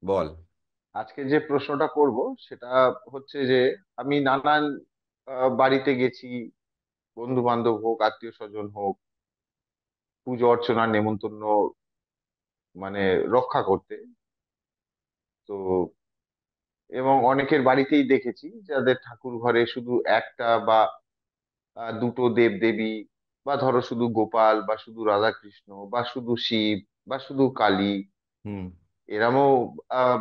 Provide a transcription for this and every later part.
বল। আজকে যে প্রশ্নটা করব সেটা হচ্ছে যে আমি নানান বাড়িতে গেছি, বন্ধু বান্ধব হোক, আত্মীয় স্বজন হোক, পুজো অর্চনার নেমন্তন্ন মানে রক্ষা করতে। তো এবং অনেকের বাড়িতেই দেখেছি যাদের ঠাকুর ঘরে শুধু একটা বা দুটো দেব দেবী, বা ধরো শুধু গোপাল বা শুধু রাধা কৃষ্ণ বা শুধু শিব বা শুধু কালী, হুম। এরামও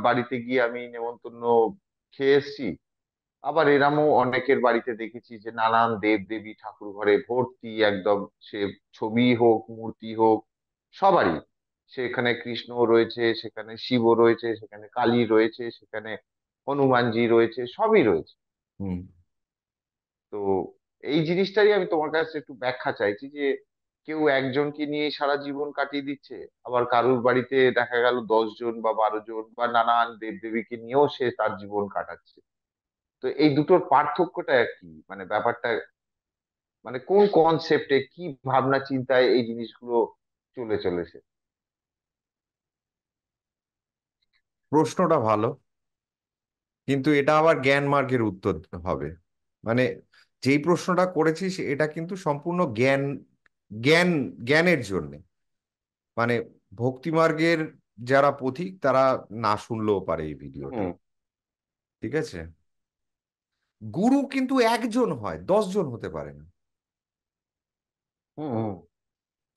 বাড়িতে গিয়ে আমি নেমন্তন্ন খেয়ে এসেছি। আবার এরামও অনেকের বাড়িতে দেখেছি যে নানান দেব দেবী ঠাকুর ঘরে ভর্তি একদম, সে ছবি হোক মূর্তি হোক সবারই, সেখানে কৃষ্ণ রয়েছে, সেখানে শিব রয়েছে, সেখানে কালী রয়েছে, সেখানে হনুমানজি রয়েছে, সবই রয়েছে। হুম। তো এই জিনিসটাই আমি তোমার কাছে একটু ব্যাখ্যা চাইছি যে কেউ একজনকে নিয়ে সারা জীবন কাটিয়ে দিচ্ছে, আবার কারুর বাড়িতে দেখা গেল 10 জন বা 12 জন বা নানান দেবদেবীকে নিয়েও সে তার জীবন কাটাচ্ছে। তো এই দুটোর পার্থক্যটা কি, মানে ব্যাপারটা মানে কোন কনসেপ্টে কি ভাবনা চিন্তায় এই জিনিসগুলো চলে চলেছে? প্রশ্নটা ভালো, কিন্তু এটা আবার জ্ঞান মার্গের উত্তর হবে। মানে যেই প্রশ্নটা করেছিস এটা কিন্তু সম্পূর্ণ জ্ঞান, জ্ঞান, জ্ঞানের জন্য। মানে ভক্তি মার্গের যারা পথিক তারা না শুনলেও পারে এই ভিডিওটা। হুম ঠিক আছে? গুরু কিন্তু একজন হয়, 10 জন হতে পারে না। হুম হুম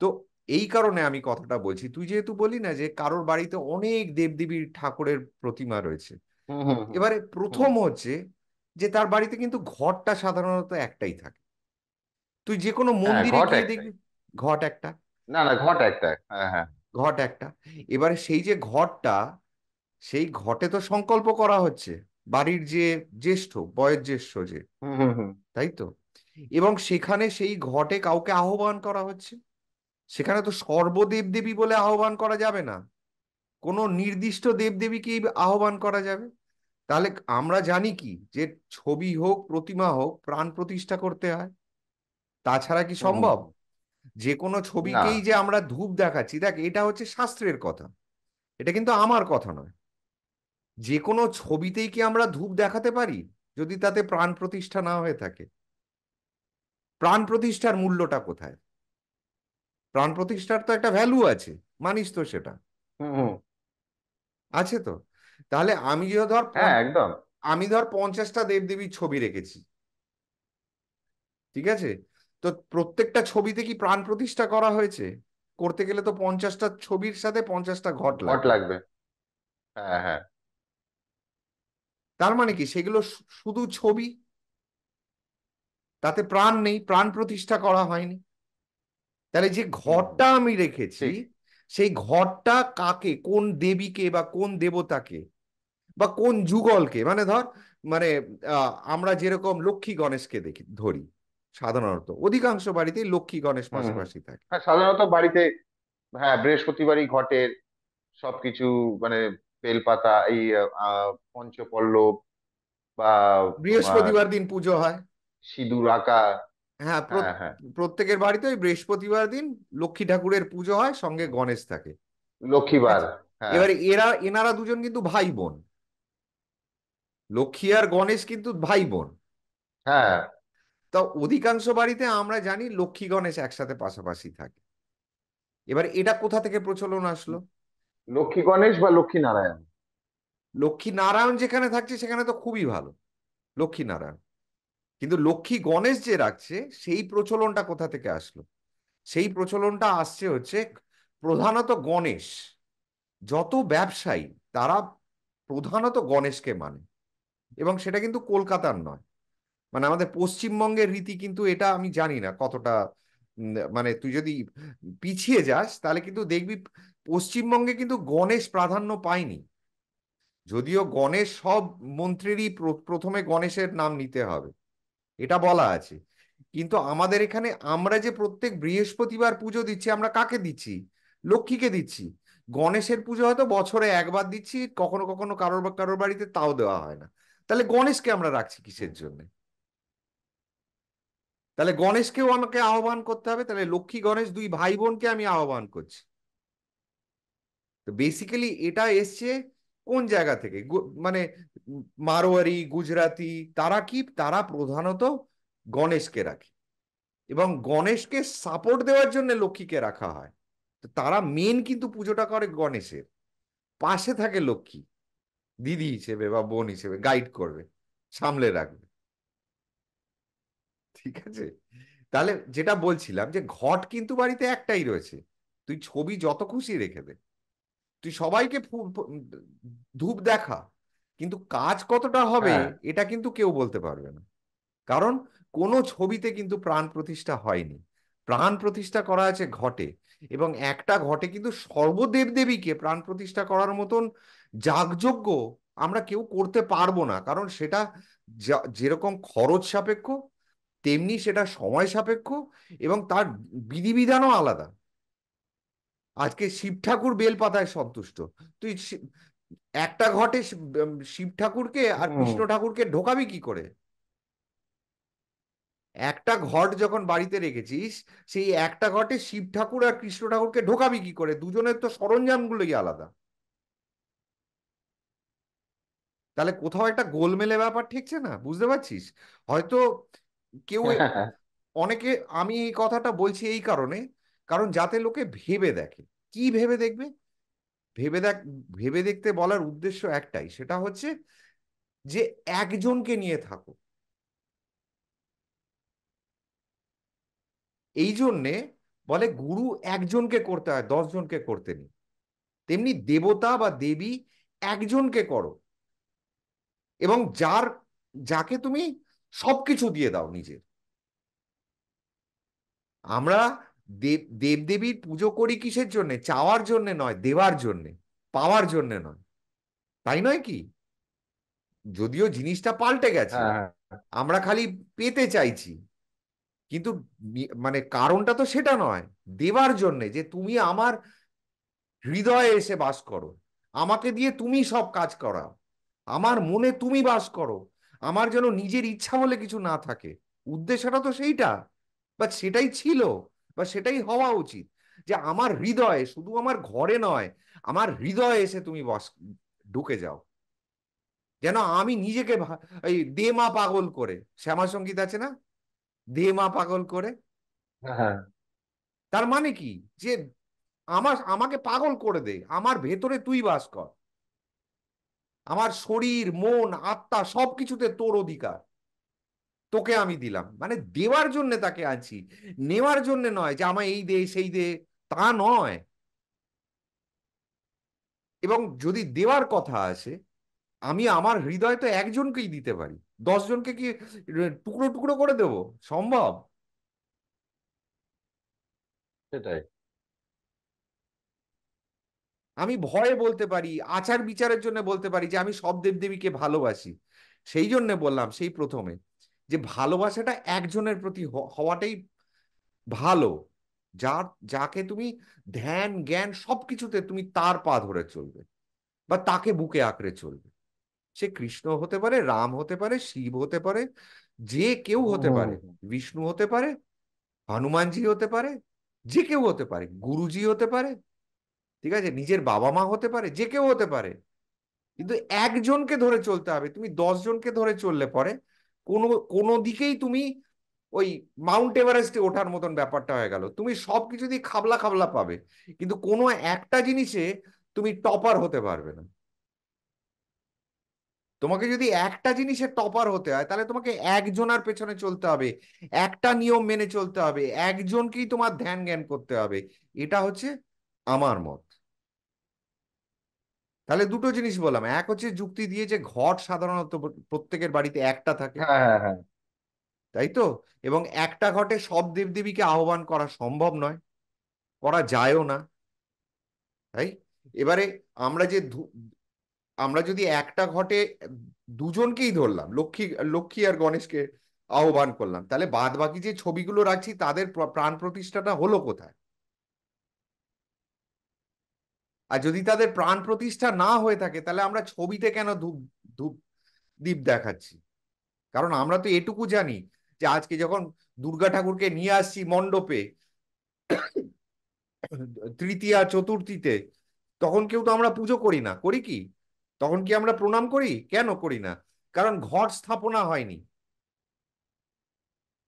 তো এই কারণে আমি কথাটা বলছি, তুই যেহেতু বলি না যে কারোর বাড়িতে অনেক দেবদেবীর ঠাকুরের প্রতিমা রয়েছে। হুম হুম হুম এবারে হুম। প্রথম হচ্ছে যে তার বাড়িতে কিন্তু ঘরটা সাধারণত একটাই থাকে। তুই যে কোনো হ্যাঁ, মন্দিরে ঘট গিয়ে একটাই। দেখবি ঘট একটা, না না, ঘট একটা, হ্যাঁ হ্যাঁ। ঘট একটা। এবারে সেই যে ঘরটা, সেই ঘটে তো সংকল্প করা হচ্ছে বাড়ির যে জ্যেষ্ঠ, বয়োজ্যেষ্ঠ যে, হুম হুম হুম তাই তো? এবং সেখানে সেই ঘটে কাউকে আহ্বান করা হচ্ছে। সেখানে তো সর্বদেবদেবী বলে আহ্বান করা যাবে না, কোনো নির্দিষ্ট দেবদেবীকেই আহ্বান করা যাবে। তাহলে আমরা জানি কি যে ছবি হোক প্রতিমা হোক প্রাণ প্রতিষ্ঠা করতে হয়, তাছাড়া কি হুম হুম সম্ভব? হুম। যে কোনো না। ছবিকেই যে আমরা ধূপ দেখাচ্ছি, দেখ এটা হচ্ছে শাস্ত্রের কথা, এটা কিন্তু আমার কথা নয়। যে কোনো ছবিতেই কি আমরা ধূপ দেখাতে পারি যদি তাতে প্রাণ প্রতিষ্ঠা না হয়ে থাকে? প্রাণ প্রতিষ্ঠার মূল্যটা কোথায়? প্রাণ প্রতিষ্ঠার তো একটা ভ্যালু আছে, মানিস তো সেটা? হুম হুম। আছে তো। তাহলে আমি যে ধর হ্যাঁ একদম। আমি ধর 50টা দেবদেবীর ছবি রেখেছি, ঠিক আছে? তো প্রত্যেকটা ছবিতে কি প্রাণ প্রতিষ্ঠা করা হয়েছে? করতে গেলে তো 50টা ছবির সাথে 50টা ঘট ঘট লাগবে। লাগবে। হ্যাঁ হ্যাঁ। তার মানে কি সেগুলো শুধু ছবি, তাতে প্রাণ নেই, প্রাণ প্রতিষ্ঠা করা হয়নি। তাহলে যে হুম হুম। ঘরটা আমি রেখেছি, ঠিক। সেই ঘরটা কাকে, কোন দেবীকে বা কোন দেবতাকে বা কোন যুগলকে, মানে ধর, মানে আমরা যেরকম লক্ষ্মী গণেশকে দেখি ধরি, সাধারণত অধিকাংশ বাড়িতেই লক্ষ্মী গণেশ হুম হুম। পাশাপাশি থাকে। হ্যাঁ, সাধারণত বাড়িতে, হ্যাঁ, বৃহস্পতিবারই ঘটের সবকিছু, মানে বেলপাতা, এই পঞ্চপল্লব বা তোমার বৃহস্পতিবার দিন পুজো হয়। সিঁদুর আঁকা। হ্যাঁ, হ্যাঁ হ্যাঁ। প্রত্যেকের বাড়িতে ওই বৃহস্পতিবার দিন লক্ষ্মী ঠাকুরের পুজো হয়, সঙ্গে গণেশ থাকে। ঠিক লক্ষ্মীবার। আছে? হ্যাঁ এবারে এনারা দুজন কিন্তু ভাই বোন, লক্ষ্মী আর গণেশ কিন্তু ভাই বোন। হ্যাঁ। তা অধিকাংশ বাড়িতে আমরা জানি লক্ষ্মী গণেশ একসাথে পাশাপাশি থাকে। এবার এটা কোথা থেকে প্রচলন আসলো? লক্ষ্মী গণেশ বা লক্ষ্মী নারায়ণ। লক্ষ্মী নারায়ণ যেখানে থাকছে সেখানে তো খুবই ভালো, লক্ষ্মী নারায়ণ। কিন্তু লক্ষ্মী গণেশ যে রাখছে, সেই প্রচলনটা কোথা থেকে আসলো? সেই প্রচলনটা আসছে হচ্ছে প্রধানত গণেশ, যত ব্যবসায়ী তারা প্রধানত গণেশকে মানে। এবং সেটা কিন্তু কলকাতার নয়, মানে আমাদের পশ্চিমবঙ্গের রীতি কিন্তু এটা, আমি জানি না কতটা মানে তুই যদি পিছিয়ে যাস তাহলে কিন্তু দেখবি পশ্চিমবঙ্গে কিন্তু গণেশ প্রাধান্য পায়নি। যদিও গণেশ সব মন্ত্রীরই প্রথমে গণেশের নাম নিতে হবে, এটা বলা আছে। কিন্তু আমাদের এখানে আমরা যে প্রত্যেক বৃহস্পতিবার পুজো দিচ্ছি, আমরা কাকে দিচ্ছি? লক্ষ্মীকে দিচ্ছি। গণেশের পুজো হয়তো বছরে একবার দিচ্ছি, কখনো কখনো কারোর কারোর বাড়িতে তাও দেওয়া হয় না। তাহলে গণেশকে আমরা রাখছি কিসের জন্য? তাহলে গণেশকেও আমাকে আহ্বান করতে হবে, তাহলে লক্ষ্মী গণেশ দুই ভাই বোনকে আমি আহ্বান করছি। তো বেসিক্যালি এটা এসছে কোন জায়গা থেকে? মানে মারোয়ারি, গুজরাটি, তারা কি, তারা প্রধানত গণেশকে রাখে, এবং গণেশকে সাপোর্ট দেওয়ার জন্য লক্ষ্মীকে রাখা হয়। তো তারা মেন কিন্তু পুজোটা করে গণেশের, পাশে থাকে লক্ষ্মী দিদি হিসেবে বা বোন হিসেবে, গাইড করবে, সামলে রাখবে। ঠিক আছে? তাহলে যেটা বলছিলাম, যে ঘট কিন্তু বাড়িতে একটাই রয়েছে, তুই ছবি যত খুশি রেখে দে, তুই সবাইকে ধূপ দেখা, কিন্তু কাজ কতটা হবে হ্যাঁ এটা কিন্তু কেউ বলতে পারবে না। কারণ কোনো ছবিতে কিন্তু প্রাণ প্রতিষ্ঠা হয়নি, প্রাণ প্রতিষ্ঠা করা আছে ঘটে। এবং একটা ঘটে কিন্তু সর্বদেব দেবীকে প্রাণ প্রতিষ্ঠা করার মতন যাগযজ্ঞ আমরা কেউ করতে পারবো না, কারণ সেটা যেরকম খরচ সাপেক্ষ, তেমনি সেটা সময় সাপেক্ষ, এবং তার বিধিবিধানও আলাদা। আজকে শিব ঠাকুর বেলপাতায় সন্তুষ্ট, তুই একটা ঘটে শিব ঠাকুরকে আর হুম কৃষ্ণ ঠাকুরকে ঢোকাবি কি করে? একটা ঘট যখন বাড়িতে রেখেছিস, সেই একটা ঘটে শিব ঠাকুর আর কৃষ্ণ ঠাকুরকে ঢোকাবি কি করে? দুজনের তো সরঞ্জামগুলোই আলাদা। তাহলে কোথাও একটা গোলমেলে ব্যাপার ঠেকছে না, বুঝতে পারছিস? হয়তো কেউ, অনেকে, আমি এই কথাটা বলছি এই কারণে, কারণ যাতে লোকে ভেবে দেখে। কি ভেবে দেখবে? ভেবে দেখ, ভেবে দেখতে বলার উদ্দেশ্য একটাই, সেটা হচ্ছে যে একজনকে নিয়ে থাকো। এই জন্যে বলে গুরু একজনকে করতে হয়, 10 জনকে করতে নেই। তেমনি দেবতা বা দেবী একজনকে করো, এবং যাকে তুমি সবকিছু দিয়ে দাও নিজের। আমরা দেবদেবীর পুজো করি কিসের জন্য? চাওয়ার জন্য নয়, দেওয়ার জন্য, পাওয়ার জন্য নয়। তাই নয় কি? যদিও জিনিসটা পাল্টে গেছে, হ্যাঁ হ্যাঁ আমরা খালি পেতে চাইছি, কিন্তু মানে কারণটা তো সেটা নয়। দেবার জন্যে, যে তুমি আমার হৃদয়ে এসে বাস করো, আমাকে দিয়ে তুমি সব কাজ করাও, আমার মনে তুমি বাস করো, আমার যেন নিজের ইচ্ছা বলে কিছু না থাকে। উদ্দেশ্যটা তো সেইটা, বা সেটাই ছিল, বা সেটাই হওয়া উচিত, যে আমার হৃদয়ে, শুধু আমার ঘরে নয়, আমার হৃদয়ে এসে তুমি বাস, ঢুকে যাও। যেন আমি নিজেকে এই দে মা পাগল করে, শ্যামা সঙ্গীত আছে না, দে মা পাগল করে। হ্যাঁ হ্যাঁ তার মানে কি? যে আমাকে পাগল করে দে, আমার ভেতরে তুই বাস কর, আমার শরীর মন আত্মা সবকিছুতে তোর অধিকার, তোকে আমি দিলাম। মানে দেওয়ার জন্য তাকে আনছি, নেওয়ার জন্য নয়, যে আমায় এই দে সেই দে, তা নয়। এবং যদি দেওয়ার কথা আসে, আমি আমার হৃদয় তো একজনকেই দিতে পারি, 10 জনকে কি টুকরো টুকরো করে দেব সম্ভব? সেটাই। আমি ভয়ে বলতে পারি, আচার বিচারের জন্য বলতে পারি যে আমি সব দেবদেবীকে ভালোবাসি। সেই জন্য বললাম সেই প্রথমে, যে ভালোবাসাটা একজনের প্রতি হওয়াটাই ভালো, যার, যাকে তুমি ধ্যান জ্ঞান সবকিছুতে তুমি তার পা ধরে চলবে, বা তাকে বুকে আঁকড়ে চলবে। সে কৃষ্ণ হতে পারে, রাম হতে পারে, শিব হতে পারে, যে কেউ হুম হতে হুম পারে, হুম। বিষ্ণু হতে পারে, হনুমানজি হতে পারে, যে কেউ হতে পারে, গুরুজি হতে পারে, ঠিক আছে, নিজের বাবা মা হতে পারে, যে কেউ হতে পারে। কিন্তু একজনকে ধরে চলতে হবে। তুমি 10 জনকে ধরে চললে পরে কোনো কোনো দিকেই তুমি ওই মাউন্ট এভারেস্টে ওঠার মতন ব্যাপারটা হয়ে গেল, তুমি সবকিছু দিয়ে খাবলা খাবলা পাবে, কিন্তু কোনো একটা জিনিসে তুমি টপার হতে পারবে না। তোমাকে যদি একটা জিনিসের টপার হতে হয়, তাহলে তোমাকে একজনের পেছনে চলতে হবে, একটা নিয়ম মেনে চলতে হবে, একজনকেই তোমার ধ্যান জ্ঞান করতে হবে। এটা হচ্ছে আমার মত। তাহলে দুটো জিনিস বললাম, এক হচ্ছে যুক্তি দিয়ে যে ঘট সাধারণত প্রত্যেকের বাড়িতে একটা থাকে, হ্যাঁ হ্যাঁ হ্যাঁ তাই তো, এবং একটা ঘটে সব দেবদেবীকে আহ্বান করা সম্ভব নয়, করা যায়ও না, তাই। এবারে আমরা যে আমরা যদি একটা ঘটে দুজনকেই ধরলাম, লক্ষ্মী, লক্ষ্মী আর গণেশকে আহ্বান করলাম, তাহলে বাদ বাকি যে ছবিগুলো রাখছি তাদের প্রাণ প্রতিষ্ঠাটা হলো কোথায়? আর যদি তাদের প্রাণ প্রতিষ্ঠা না হয়ে থাকে, তাহলে আমরা ছবিতে কেন ধূপ ধূপ দীপ দেখাচ্ছি? কারণ আমরা তো এটুকু জানি, যে আজকে যখন দুর্গা ঠাকুরকে নিয়ে আসছি মণ্ডপে তৃতীয়া চতুর্থীতে, তখন কেউ তো আমরা পুজো করি না, করি কি? তখন কি আমরা প্রণাম করি? কেন করি না? কারণ ঘট স্থাপনা হয়নি,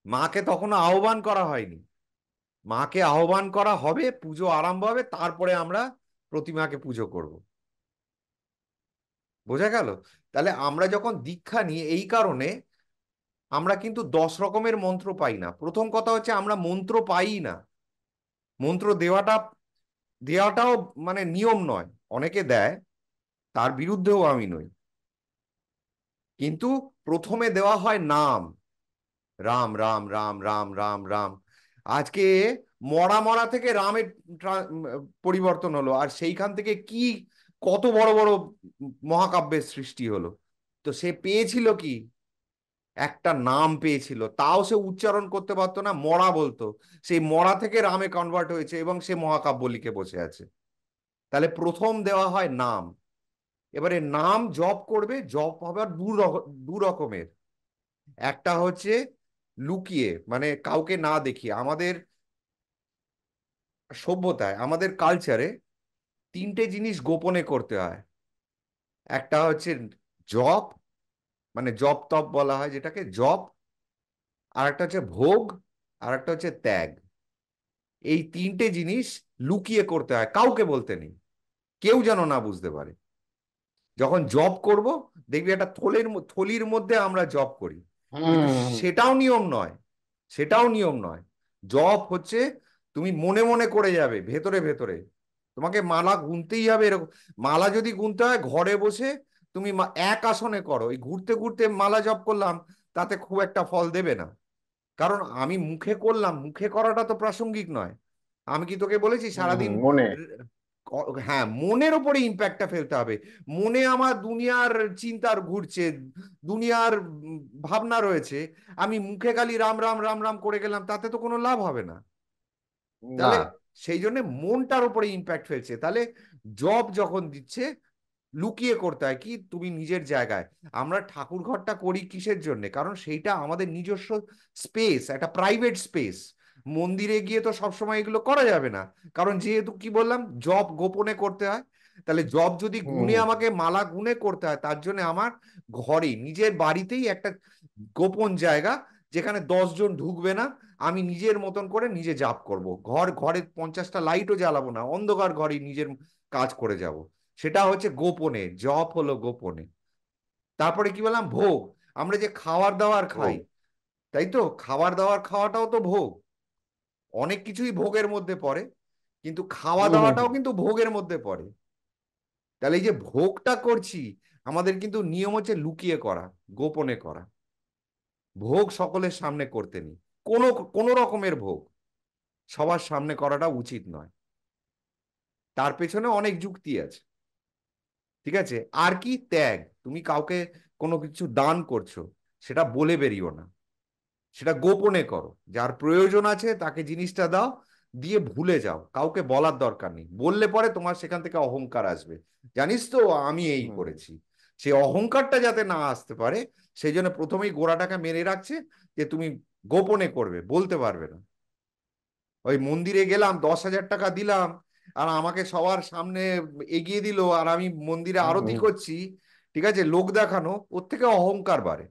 মাকে তখনও আহ্বান করা হয়নি। মাকে আহ্বান করা হবে, পুজো আরম্ভ হবে, তারপরে আমরা প্রতিমাকে পুজো করব। বোঝা গেল? তাহলে আমরা যখন দীক্ষা নিই, এই কারণে আমরা কিন্তু 10 রকমের মন্ত্র পাই না। প্রথম কথা হচ্ছে আমরা মন্ত্র পাই না। মন্ত্র দেওয়াটাও মানে নিয়ম নয়। অনেকে দেয়, তার বিরুদ্ধেও আমি নই, কিন্তু প্রথমে দেওয়া হয় নাম। রাম রাম রাম রাম রাম রাম। আজকে মরা মরা থেকে রামের পরিবর্তন হলো, আর সেইখান থেকে কি কত বড় বড় মহাকাব্যের সৃষ্টি হলো। তো সে পেয়েছিল কি? একটা নাম পেয়েছিল, তাও সে উচ্চারণ করতে পারতো না, মরা বলতো। সেই মরা থেকে রামে কনভার্ট হয়েছে এবং সে মহাকাব্য লিখে বসে আছে। তাহলে প্রথম দেওয়া হয় নাম। এবারে নাম জপ করবে, জপ হবে দু রকমের। একটা হচ্ছে লুকিয়ে, মানে কাউকে না দেখিয়ে। আমাদের সভ্যতায়, আমাদের কালচারে 3টে জিনিস গোপনে করতে হয়। একটা হচ্ছে জপ, মানে জপ তপ বলা হয় যেটাকে, জপ। আর একটা হচ্ছে ভোগ, আর একটা হচ্ছে ত্যাগ। এই 3টে জিনিস লুকিয়ে করতে হয়, কাউকে বলতে নেই, কেউ যেন না বুঝতে পারে। যখন জব করব, দেখবি একটা থলির মধ্যে আমরা জব করি, কিন্তু হুম। সেটাও নিয়ম নয়। সেটাও নিয়ম নয়। জব হচ্ছে তুমি মনে মনে করে যাবে, ভেতরে ভেতরে। তোমাকে মালা গুনতেই হবে এরকম। মালা যদি গুনতে হয় ঘরে বসে, তুমি এক আসনে করো। এই ঘুরতে ঘুরতে মালা জপ করলাম, তাতে খুব একটা ফল দেবে না। কারণ আমি মুখে করলাম, মুখে করাটা তো প্রাসঙ্গিক নয়। আমি কি তোকে বলেছি সারাদিন মনে। হ্যাঁ, মনের ওপরে ইম্প্যাক্টটা ফেলতে হবে। মনে আমার দুনিয়ার চিন্তার ঘুরছে, দুনিয়ার ভাবনা রয়েছে। আমি মুখে খালি রাম রাম রাম রাম করে গেলাম, তাতে তো কোনো লাভ হবে না। না। তাহলে সেই জন্য মনটার উপরে ইম্প্যাক্ট ফেলছে। তাহলে জব যখন দিচ্ছে, লুকিয়ে করতে হয়, কি তুমি নিজের জায়গায়। আমরা ঠাকুর ঘরটা করি কিসের জন্য? কারণ সেইটা আমাদের নিজস্ব স্পেস, একটা প্রাইভেট স্পেস। মন্দিরে গিয়ে তো সবসময় এগুলো করা যাবে না, কারণ যেহেতু কি বললাম, জব গোপনে করতে হয়। তাহলে জব যদি হুম গুনে, হুম আমাকে মালা গুনে করতে হয়, তার জন্য আমার ঘরেই, নিজের বাড়িতেই একটা গোপন জায়গা, যেখানে 10 জন ঢুকবে না। আমি নিজের মতন করে নিজে জাপ করব। ঘরে 50টা লাইটও জ্বালাবো না, অন্ধকার ঘরে নিজের কাজ করে যাব। সেটা হচ্ছে গোপনে, জপ হলো গোপনে। তারপরে কি বললাম? ভোগ। আমরা যে খাবার দাবার খাই, ভোগ। তাই তো, খাবার দাবার খাওয়াটাও তো ভোগ। অনেক কিছুই ভোগের মধ্যে পড়ে, কিন্তু খাওয়া দাওয়াটাও হুম। কিন্তু ভোগের মধ্যে পড়ে। তাহলে এই যে ভোগটা করছি, আমাদের কিন্তু নিয়ম হচ্ছে লুকিয়ে করা, গোপনে করা। ভোগ সকলের সামনে করতে নেই। কোনো কোনো রকমের ভোগ সবার সামনে করাটা উচিত নয়। তার পেছনে অনেক যুক্তি আছে। ঠিক আছে? আর কি? ত্যাগ। তুমি কাউকে কোনো কিছু দান করছো, সেটা বলে বেরিও না, সেটা গোপনে করো। যার প্রয়োজন আছে তাকে জিনিসটা দাও, দিয়ে ভুলে যাও। কাউকে বলার দরকার নেই। বললে পরে তোমার সেখান থেকে অহংকার আসবে, জানিস তো আমি এই হুম। করেছি। সেই অহংকারটা যাতে না আসতে পারে, সেই জন্য প্রথমেই গোড়াটাকে মেরে রাখছে, যে তুমি গোপনে করবে, বলতে পারবে না। ওই মন্দিরে গেলাম, 10,000 টাকা দিলাম, আর আমাকে সবার সামনে এগিয়ে দিল, আর আমি মন্দিরে আরতি হুম। করছি, ঠিক আছে, লোক দেখানো, ওর থেকে অহংকার বাড়ে।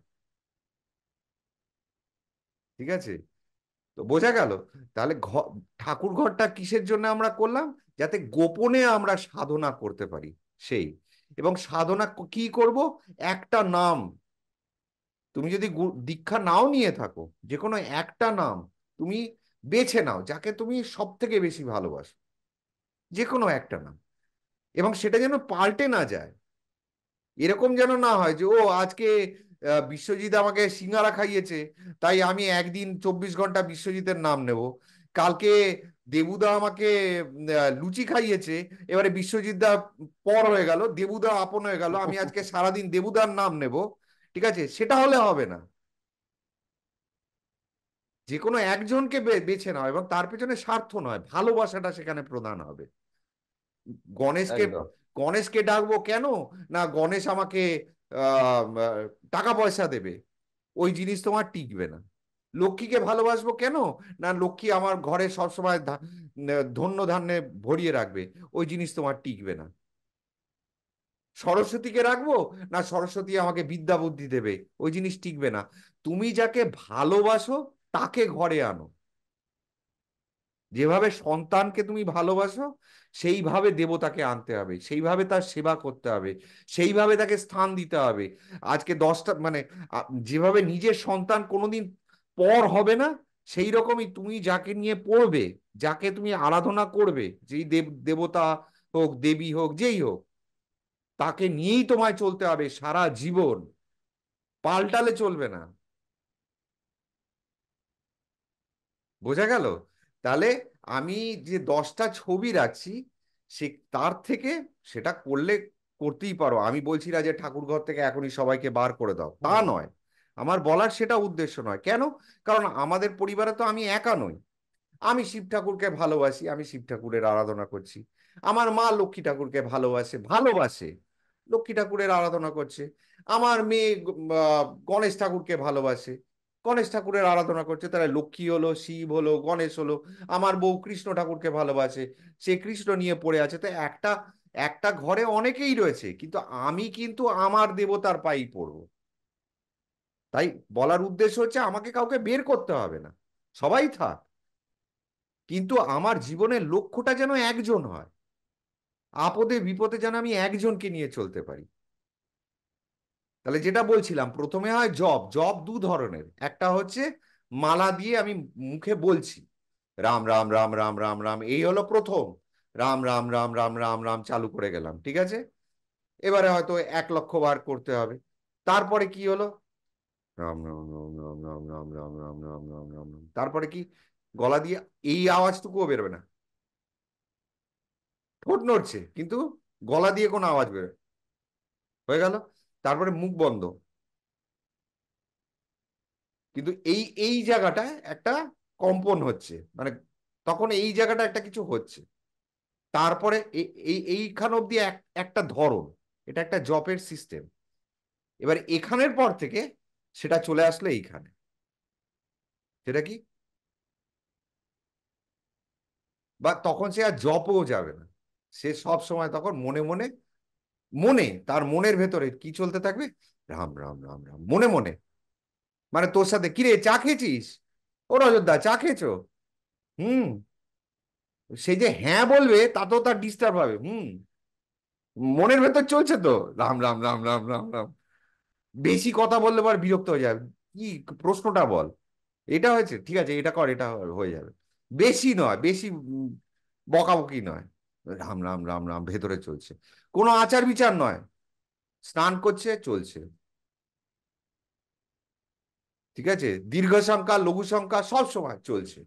ঠিক আছে? তো বোঝা গেল? তাহলে ঠাকুর ঘরটা কিসের জন্য আমরা করলাম? যাতে গোপনে আমরা সাধনা করতে পারি। সেই, এবং সাধনা কি করব? একটা নাম। তুমি যদি দীক্ষা নাও নিয়ে থাকো, যে কোনো একটা নাম তুমি বেছে নাও, যাকে তুমি সব থেকে বেশি ভালোবাসো, যে কোনো একটা নাম। এবং সেটা যেন পাল্টে না যায়। এরকম যেন না হয় যে ও আজকে বিশ্বজিৎ আমাকে সিঙ্গারা খাইয়েছে, তাই আমি একদিন 24 ঘন্টা বিশ্বজিতের নাম নেব। কালকে দেবুদা আমাকে লুচি খাইয়েছে, এবারে বিশ্বজিৎ দা পর হয়ে গেল, দেবুদা আপন হয়ে গেল, আমি আজকে সারাদিন দেবুদার নাম নেব। ঠিক আছে? সেটা হলে হবে না। যে কোনো একজনকে বেছে নাও, এবং তার পেছনে স্বার্থ নয়, ভালোবাসাটা সেখানে প্রধান হবে। গণেশকে একদম। গণেশকে ডাকবো কেন? না গণেশ আমাকে আহ টাকা পয়সা দেবে, ওই জিনিস তোমার টিকবে না। লক্ষ্মীকে ভালোবাসবো কেন? না লক্ষ্মী আমার ঘরে সবসময় ধন্য ধান্যে ভরিয়ে রাখবে, ওই জিনিস তোমার টিকবে না। সরস্বতীকে রাখবো, না সরস্বতী আমাকে বিদ্যা বুদ্ধি দেবে, ওই জিনিস টিকবে না। তুমি যাকে ভালোবাসো তাকে ঘরে আনো। যেভাবে সন্তানকে তুমি ভালোবাসো সেইভাবে দেবতাকে আনতে হবে, সেইভাবে তার সেবা করতে হবে, সেইভাবে তাকে স্থান দিতে হবে। আজকে 10টা মানে যেভাবে নিজের সন্তান কোনোদিন পর হবে না, সেই রকমই তুমি যাকে নিয়ে পড়বে, যাকে তুমি আরাধনা করবে, যেই দেবতা হোক, দেবী হোক, যেই হোক, তাকে নিয়েই তোমায় চলতে হবে সারা জীবন, পাল্টালে চলবে না। বোঝা গেল? তাহলে আমি যে 10টা ছবি রাখছি, সে তার থেকে সেটা করলে করতেই পারো, আমি বলছি না যে ঠাকুর ঘর থেকে এখনই সবাইকে বার করে দাও, তা হুম। নয়। আমার বলার সেটা উদ্দেশ্য নয়। কেন? কারণ আমাদের পরিবারে তো আমি একা নই। আমি শিব ঠাকুরকে ভালোবাসি, আমি শিব ঠাকুরের আরাধনা করছি। আমার মা লক্ষ্মী ঠাকুরকে ভালোবাসে, ভালোবাসে, লক্ষ্মী ঠাকুরের আরাধনা করছে। আমার মেয়ে গণেশ ঠাকুরকে ভালোবাসে, গণেশ ঠাকুরের আরাধনা করছে। তাহলে লক্ষ্মী হলো, শিব হলো, গণেশ হলো। আমার বউ কৃষ্ণ ঠাকুরকে ভালোবাসে, সে কৃষ্ণ নিয়ে পড়ে আছে। তো একটা একটা ঘরে অনেকেই রয়েছে, কিন্তু আমি কিন্তু আমার দেবতার পাই পড়বো। তাই বলার উদ্দেশ্য হচ্ছে আমাকে কাউকে বের করতে হবে না, সবাই থাক, কিন্তু আমার জীবনের লক্ষ্যটা যেন একজন হয়। আপদে বিপদে যেন আমি একজনকে নিয়ে চলতে পারি। তাহলে যেটা বলছিলাম, প্রথমে হয় জপ। জপ দু ধরনের, একটা হচ্ছে মালা দিয়ে আমি মুখে বলছি রাম রাম রাম রাম রাম রাম, এই হলো প্রথম। রাম রাম রাম রাম রাম রাম চালু করে গেলাম, ঠিক আছে। এবারে হয়তো 1,00,000 বার করতে হবে। তারপরে কি হলো? রাম রাম রাম রাম রাম রাম রাম রাম রাম রাম রাম রাম, তারপরে কি? গলা দিয়ে এই আওয়াজটুকুও বেরোবে না, ঠোঁট নড়ছে কিন্তু গলা দিয়ে কোনো আওয়াজ বেরোয়, হয়ে গেল। তারপরে মুখ বন্ধ, কিন্তু এই এই জায়গাটায় একটা কম্পন হচ্ছে, মানে তখন এই জায়গাটা একটা কিছু হচ্ছে। তারপরে এইখান অব্দি একটা ধরন, এটা একটা জপের সিস্টেম। এবার এখানের পর থেকে সেটা চলে আসলো এইখানে। সেটা কি? বা তখন সে আর জপও যাবে না, সে সব সময় তখন মনে মনে, মনে তার মনের ভেতরে কি চলতে থাকবে? রাম রাম রাম রাম, মনে মনে। মানে তোর সাথে কিরে চা খেয়েছিস, ও অযোধ্যা চা খেয়েছো, হুম, সে যে হ্যাঁ বলবে তাতেও তার ডিস্টার্ব হবে। মনের ভেতর চলছে তো রাম রাম রাম রাম রাম রাম। বেশি কথা বললে পর বিরক্ত হয়ে যাবে, কি প্রশ্নটা বল, এটা হয়েছে, ঠিক আছে এটা কর, এটা হয়ে যাবে। বেশি নয়, বেশি বকাবকি নয়, রাম রাম রাম রাম ভেতরে চলছে। কোনো আচার বিচার নয়, স্নান করছে চলছে, ঠিক আছে। দীর্ঘ সংখ্যা লঘু সংখ্যা সব সময় চলছে।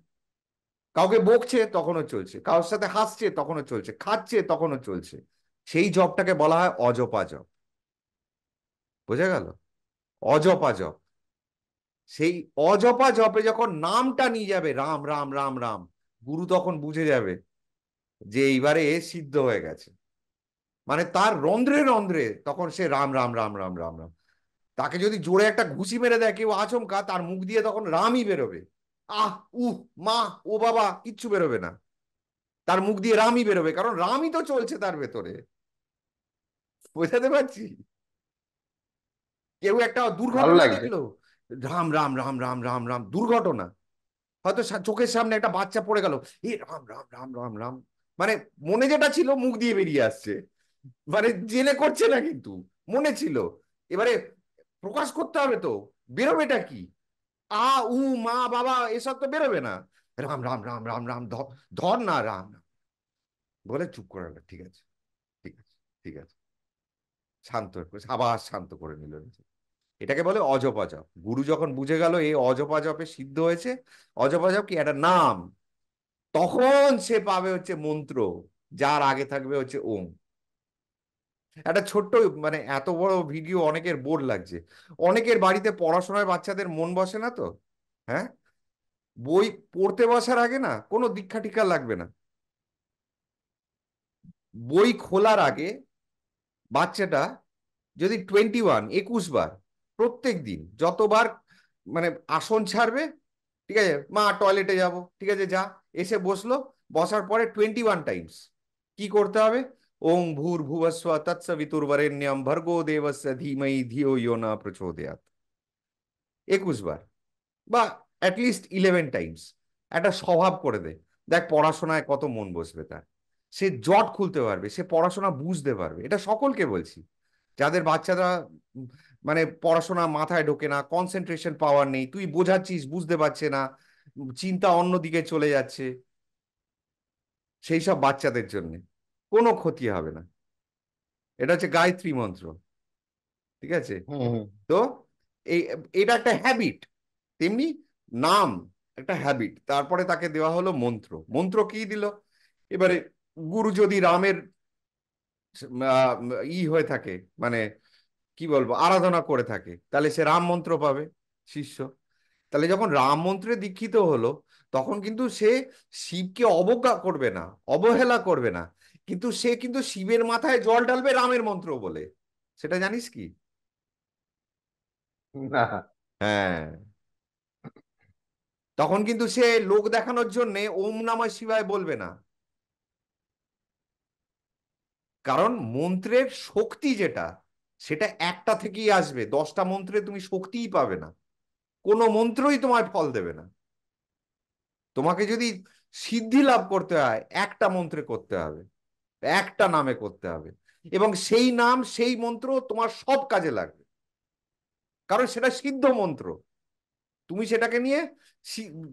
কাউকে বকছে তখনও চলছে, কারোর সাথে হাসছে তখনও চলছে, খাচ্ছে তখনও চলছে। সেই জবটাকে বলা হয় অজপা জব। বোঝা গেল? অজপা জপ। সেই অজপা জপে যখন নামটা নিয়ে যাবে রাম রাম রাম রাম, গুরু তখন বুঝে যাবে যে এইবারে এ সিদ্ধ হয়ে গেছে। মানে তার রন্ধ্রে রন্ধ্রে তখন সে রাম রাম রাম রাম রাম রাম। তাকে যদি জোরে একটা ঘুষি মেরে দেয় কেউ আচমকা, তার মুখ দিয়ে তখন রামই বেরোবে। আহ, উহ, মা, ও বাবা কিচ্ছু বেরোবে না, তার মুখ দিয়ে রামই বেরোবে, কারণ রামই তো চলছে তার ভেতরে। বোঝাতে পারছি? কেউ একটা ভালো দুর্ঘটনা লাগছে। দেখলো, রাম রাম রাম রাম রাম রাম, দুর্ঘটনা, হয়তো চোখের সামনে একটা বাচ্চা পড়ে গেল, এ রাম রাম রাম রাম রাম, মানে মনে যেটা ছিল মুখ দিয়ে বেরিয়ে আসছে, মানে জেনে করছে না কিন্তু মনে ছিল। এবারে প্রকাশ করতে হবে তো, বেরোবেটা কি? আ, উ, মা, বাবা এসব তো বেরোবে না। রাম রাম রাম রাম রাম, ধর, ধর না রাম, বলে চুপ করে গেল। ঠিক আছে, ঠিক আছে, ঠিক আছে, শান্ত আবার শান্ত করে নিল নিজে। এটাকে বলে অজপা জপ। গুরু যখন বুঝে গেল এই অজপা জপে সিদ্ধ হয়েছে, অজপা জপ কি একটা নাম, তখন সে পাবে হচ্ছে মন্ত্র, যার আগে থাকবে হচ্ছে ওম। একটা ছোট্ট, মানে এত বড় ভিডিও অনেকের বোর লাগছে। অনেকের বাড়িতে পড়াশোনায় বাচ্চাদের মন বসে না তো, হ্যাঁ, বই পড়তে বসার আগে না কোনো দীক্ষা টিক্ষা লাগবে না, বই খোলার আগে বাচ্চাটা যদি 21 বার প্রত্যেক দিন যতবার, মানে আসন ছাড়বে, ঠিক আছে, মা টয়লেটে যাব, ঠিক আছে যা, এসে বসলো, বসার পরে 21 টাইমস কি করতে হবে? ওং ভূর্ভুবস্ব তৎসবিতুর্বরেণ্যম ভর্গো দেবস্য ধীমহি ধিয়ো ইয়ো ন প্রচোদয়াৎ। 21 বার, বা অ্যাটলিস্ট 11 টাইমস। একটা স্বভাব করে দে, দেখ পড়াশোনায় কত মন বসবে তার। সে জট খুলতে পারবে, সে পড়াশোনা বুঝতে পারবে। এটা সকলকে বলছি, যাদের বাচ্চারা মানে পড়াশোনা মাথায় ঢোকে না, কনসেন্ট্রেশন পাওয়ার নেই, তুই বোঝাচ্ছিস বুঝতে পারছে না, চিন্তা অন্যদিকে চলে যাচ্ছে, সেই সব বাচ্চাদের জন্য কোনো ক্ষতি হবে না। এটা হচ্ছে গায়ত্রী মন্ত্র, ঠিক আছে? হুম হুম। তো এই, এটা একটা হ্যাবিট, তেমনি নাম একটা হ্যাবিট। তারপরে তাকে দেওয়া হলো মন্ত্র। মন্ত্র কি দিল? এবারে গুরু যদি রামের আহ, হয়ে থাকে, মানে কি বলবো, আরাধনা করে থাকে, তাহলে সে রাম মন্ত্র পাবে শিষ্য। তাহলে যখন রাম মন্ত্রে দীক্ষিত হলো, তখন কিন্তু সে শিবকে অবজ্ঞা করবে না, অবহেলা করবে না, কিন্তু সে কিন্তু শিবের মাথায় জল ঢালবে রামের মন্ত্র বলে। সেটা জানিস কি? না। হ্যাঁ। তখন কিন্তু সে লোক দেখানোর জন্য ওম নমঃ শিবায় বলবে না। কারণ মন্ত্রের শক্তি যেটা, সেটা একটা থেকেই আসবে। 10টা মন্ত্রে তুমি শক্তিই পাবে না, কোনো মন্ত্রই তোমায় ফল দেবে না। তোমাকে যদি সিদ্ধি লাভ করতে হয়, একটা মন্ত্রে করতে হবে, একটা নামে করতে হবে, এবং সেই নাম সেই মন্ত্র তোমার সব কাজে লাগবে, কারণ সেটা সিদ্ধ মন্ত্র। তুমি সেটাকে নিয়ে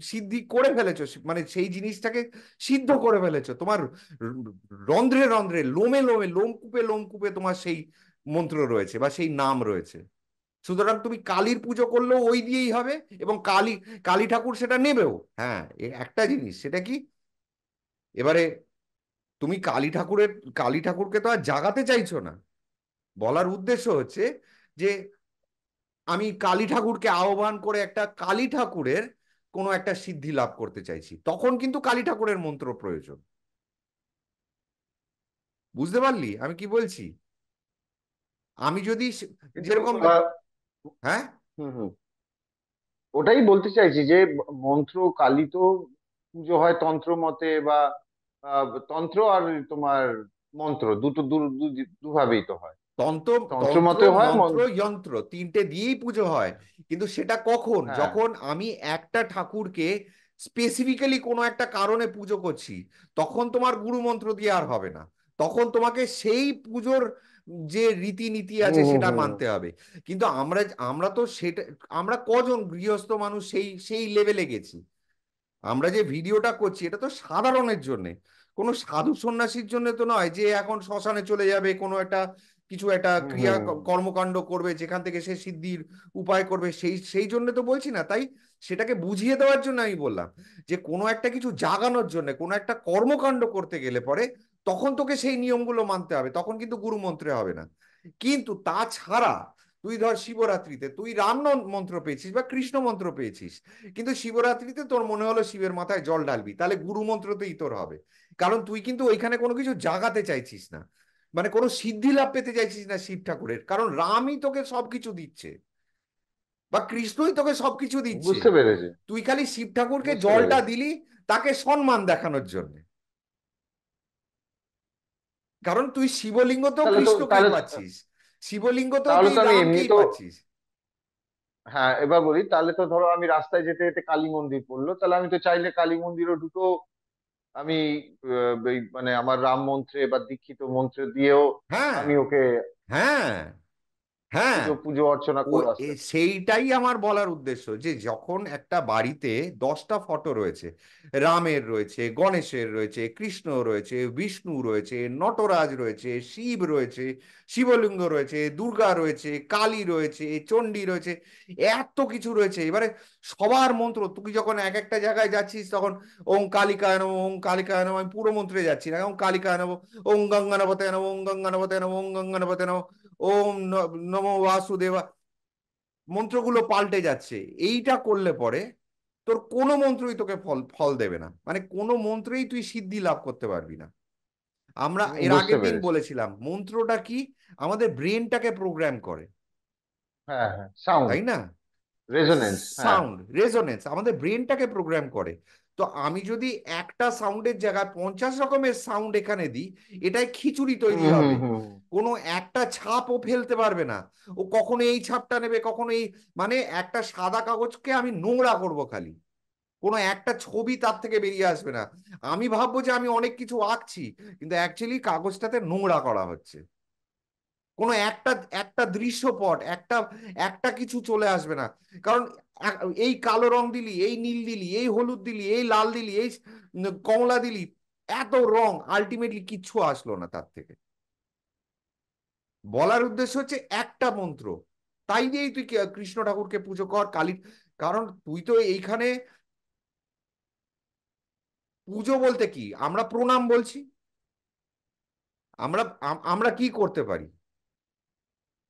সিদ্ধি করে ফেলেছো, মানে সেই জিনিসটাকে সিদ্ধ করে ফেলেছো তোমার রন্ধ্রে রন্ধ্রে, লোমে লোমে, লোমকূপে লোমকূপে তোমার সেই মন্ত্র রয়েছে বা সেই নাম রয়েছে। সুতরাং তুমি কালীর পুজো করলেও ওই দিয়েই হবে, এবং কালী, কালী ঠাকুর সেটা নেবেও। হ্যাঁ, একটা জিনিস, সেটা কি, এবারে তুমি কালী ঠাকুরের, কালী ঠাকুরকে তো আর জাগাতে চাইছো না। বলার উদ্দেশ্য হচ্ছে যে আমি কালী ঠাকুরকে আহ্বান করে একটা কালী ঠাকুরের কোনো একটা সিদ্ধি লাভ করতে চাইছি, তখন কিন্তু কালী ঠাকুরের মন্ত্র প্রয়োজন। বুঝতে পারলি আমি কি বলছি? আমি যদি কিন্তু যেরকম, হ্যাঁ, হুম হুম, ওটাই বলতে চাইছি যে মন্ত্র কালী তো পুজো হয় তন্ত্র মতে, বা তন্ত্র আর তোমার মন্ত্র দুটো দুভাবেই তো হয়। তন্ত্র, তন্ত্র তন্ত্র মতে হয় মন্ত্র যন্ত্র তিনটে দিয়েই পুজো হয়। কিন্তু সেটা কখন, হ্যাঁ। যখন আমি একটা ঠাকুরকে স্পেসিফিক্যালি কোনো একটা কারণে পুজো করছি, তখন তোমার গুরু মন্ত্র দিয়ে আর হবে না। তখন তোমাকে সেই পুজোর যে রীতিনীতি হুম আছে হুম সেটা হুম। মানতে হবে। কিন্তু আমরা আমরা তো সেটা, আমরা কজন গৃহস্থ মানুষ সেই সেই লেভেলে গেছি? আমরা যে ভিডিওটা করছি এটা তো সাধারণের জন্য, কোনো সাধু সন্ন্যাসীর জন্য তো নয়, যে এখন শ্মশানে চলে যাবে, কোনো একটা কিছু একটা হুম ক্রিয়া হুম হুম। কর্মকাণ্ড করবে যেখান থেকে সে সিদ্ধির উপায় করবে, সেই সেই জন্য তো বলছি না। তাই সেটাকে বুঝিয়ে দেওয়ার জন্য আমি বললাম যে কোনো একটা কিছু জাগানোর জন্য, কোনো একটা কর্মকাণ্ড করতে গেলে পরে তখন তোকে সেই নিয়মগুলো মানতে হবে, তখন কিন্তু গুরু মন্ত্রে হবে না। কিন্তু তাছাড়া তুই ধর শিবরাত্রিতে তুই রাম মন্ত্র পেয়েছিস বা কৃষ্ণ মন্ত্র পেয়েছিস, কিন্তু শিবরাত্রিতে তোর মনে হলো শিবের মাথায় জল ঢালবি, তাহলে গুরু মন্ত্রতেই তোর হবে। কারণ তুই কিন্তু ওইখানে কোনো কিছু জাগাতে চাইছিস না, মানে কোনো সিদ্ধি লাভ পেতে চাইছিস না শিব ঠাকুরের, কারণ রামই তোকে সবকিছু দিচ্ছে বা কৃষ্ণই তোকে সবকিছু দিচ্ছে। বুঝতে পেরেছি। তুই খালি শিব ঠাকুরকে বুঝতে জলটা পেরেছি। দিলি তাকে সম্মান দেখানোর জন্য, কারণ তুই শিবলিঙ্গতেও তাহলে তো কৃষ্ণকেই তাহলে পাচ্ছিস, শিবলিঙ্গতেও তাহলে তুই তো আমি রামকেই এমনিতেও, পাচ্ছিস। হ্যাঁ এবার বলি, তাহলে তো ধরো আমি রাস্তায় যেতে যেতে কালী মন্দির পড়লো, তাহলে আমি তো চাইলে কালী মন্দিরও দুটো আমি মানে আমার রাম মন্ত্রে বা দীক্ষিত মন্ত্রে দিয়েও হ্যাঁ, আমি ওকে হ্যাঁ, হ্যাঁ। পুজো পুজো অর্চনা ও, করে আসতে পারি। সেইটাই আমার বলার উদ্দেশ্য, যে যখন একটা বাড়িতে 10টা ফটো রয়েছে, রামের রয়েছে, গণেশের রয়েছে, কৃষ্ণ রয়েছে, বিষ্ণু রয়েছে, নটরাজ রয়েছে, শিব রয়েছে, শিবলিঙ্গ রয়েছে, দুর্গা রয়েছে, কালী রয়েছে, চণ্ডী রয়েছে, এত কিছু রয়েছে। এবারে সবার মন্ত্র তুই যখন এক একটা জায়গায় যাচ্ছিস, তখন ওং কালিকায় নমঃ, ওং কালিকায় নমঃ, আমি পুরো মন্ত্রে যাচ্ছি না, ওং কালিকায় নমঃ, ওং গঙ্গানপতে নমঃ, ওং গঙ্গানপতে নমঃ, ওং গঙ্গানপতে নমঃ, ওম নমো বাসুদেবা, মন্ত্রগুলো পাল্টে যাচ্ছে। এইটা করলে পরে তোর কোনো মন্ত্রই তোকে ফল ফল দেবে না, মানে কোনো মন্ত্রেই তুই সিদ্ধি লাভ করতে পারবি না। আমরা এর বুঝতে আগের দিন পেরেছি। বলেছিলাম মন্ত্রটা কি, আমাদের ব্রেনটাকে প্রোগ্রাম করে, হ্যাঁ হ্যাঁ, সাউন্ড তাই না? রেজোনেন্স, হ্যাঁ। সাউন্ড রেজোনেন্স আমাদের ব্রেনটাকে প্রোগ্রাম করে। তো আমি যদি একটা সাউন্ডের জায়গায় 50 রকমের সাউন্ড এখানে দিই, এটাই খিচুড়ি তৈরি হুম হুম হবে। হুম কোনো একটা ছাপও ফেলতে পারবে না। ও কখনো এই ছাপটা নেবে, কখনো এই, মানে একটা সাদা কাগজকে আমি নোংরা করব খালি, কোনো একটা ছবি তার থেকে বেরিয়ে আসবে না। আমি ভাববো যে আমি অনেক কিছু আঁকছি, কিন্তু অ্যাকচুয়ালি কাগজটাতে নোংরা করা হচ্ছে। কোনো একটা একটা দৃশ্যপট, একটা একটা কিছু চলে আসবে না। কারণ এই কালো রং দিলি, এই নীল দিলি, এই হলুদ দিলি, এই লাল দিলি, এই কমলা দিলি, এত রং, আলটিমেটলি কিচ্ছু আসলো না তার থেকে। বলার উদ্দেশ্য হচ্ছে একটা মন্ত্র, তাই দিয়েই তুই কৃষ্ণ ঠাকুরকে পুজো কর, কালী। কারণ তুই তো এইখানে পুজো বলতে কি, আমরা প্রণাম বলছি। আমরা কি করতে পারি?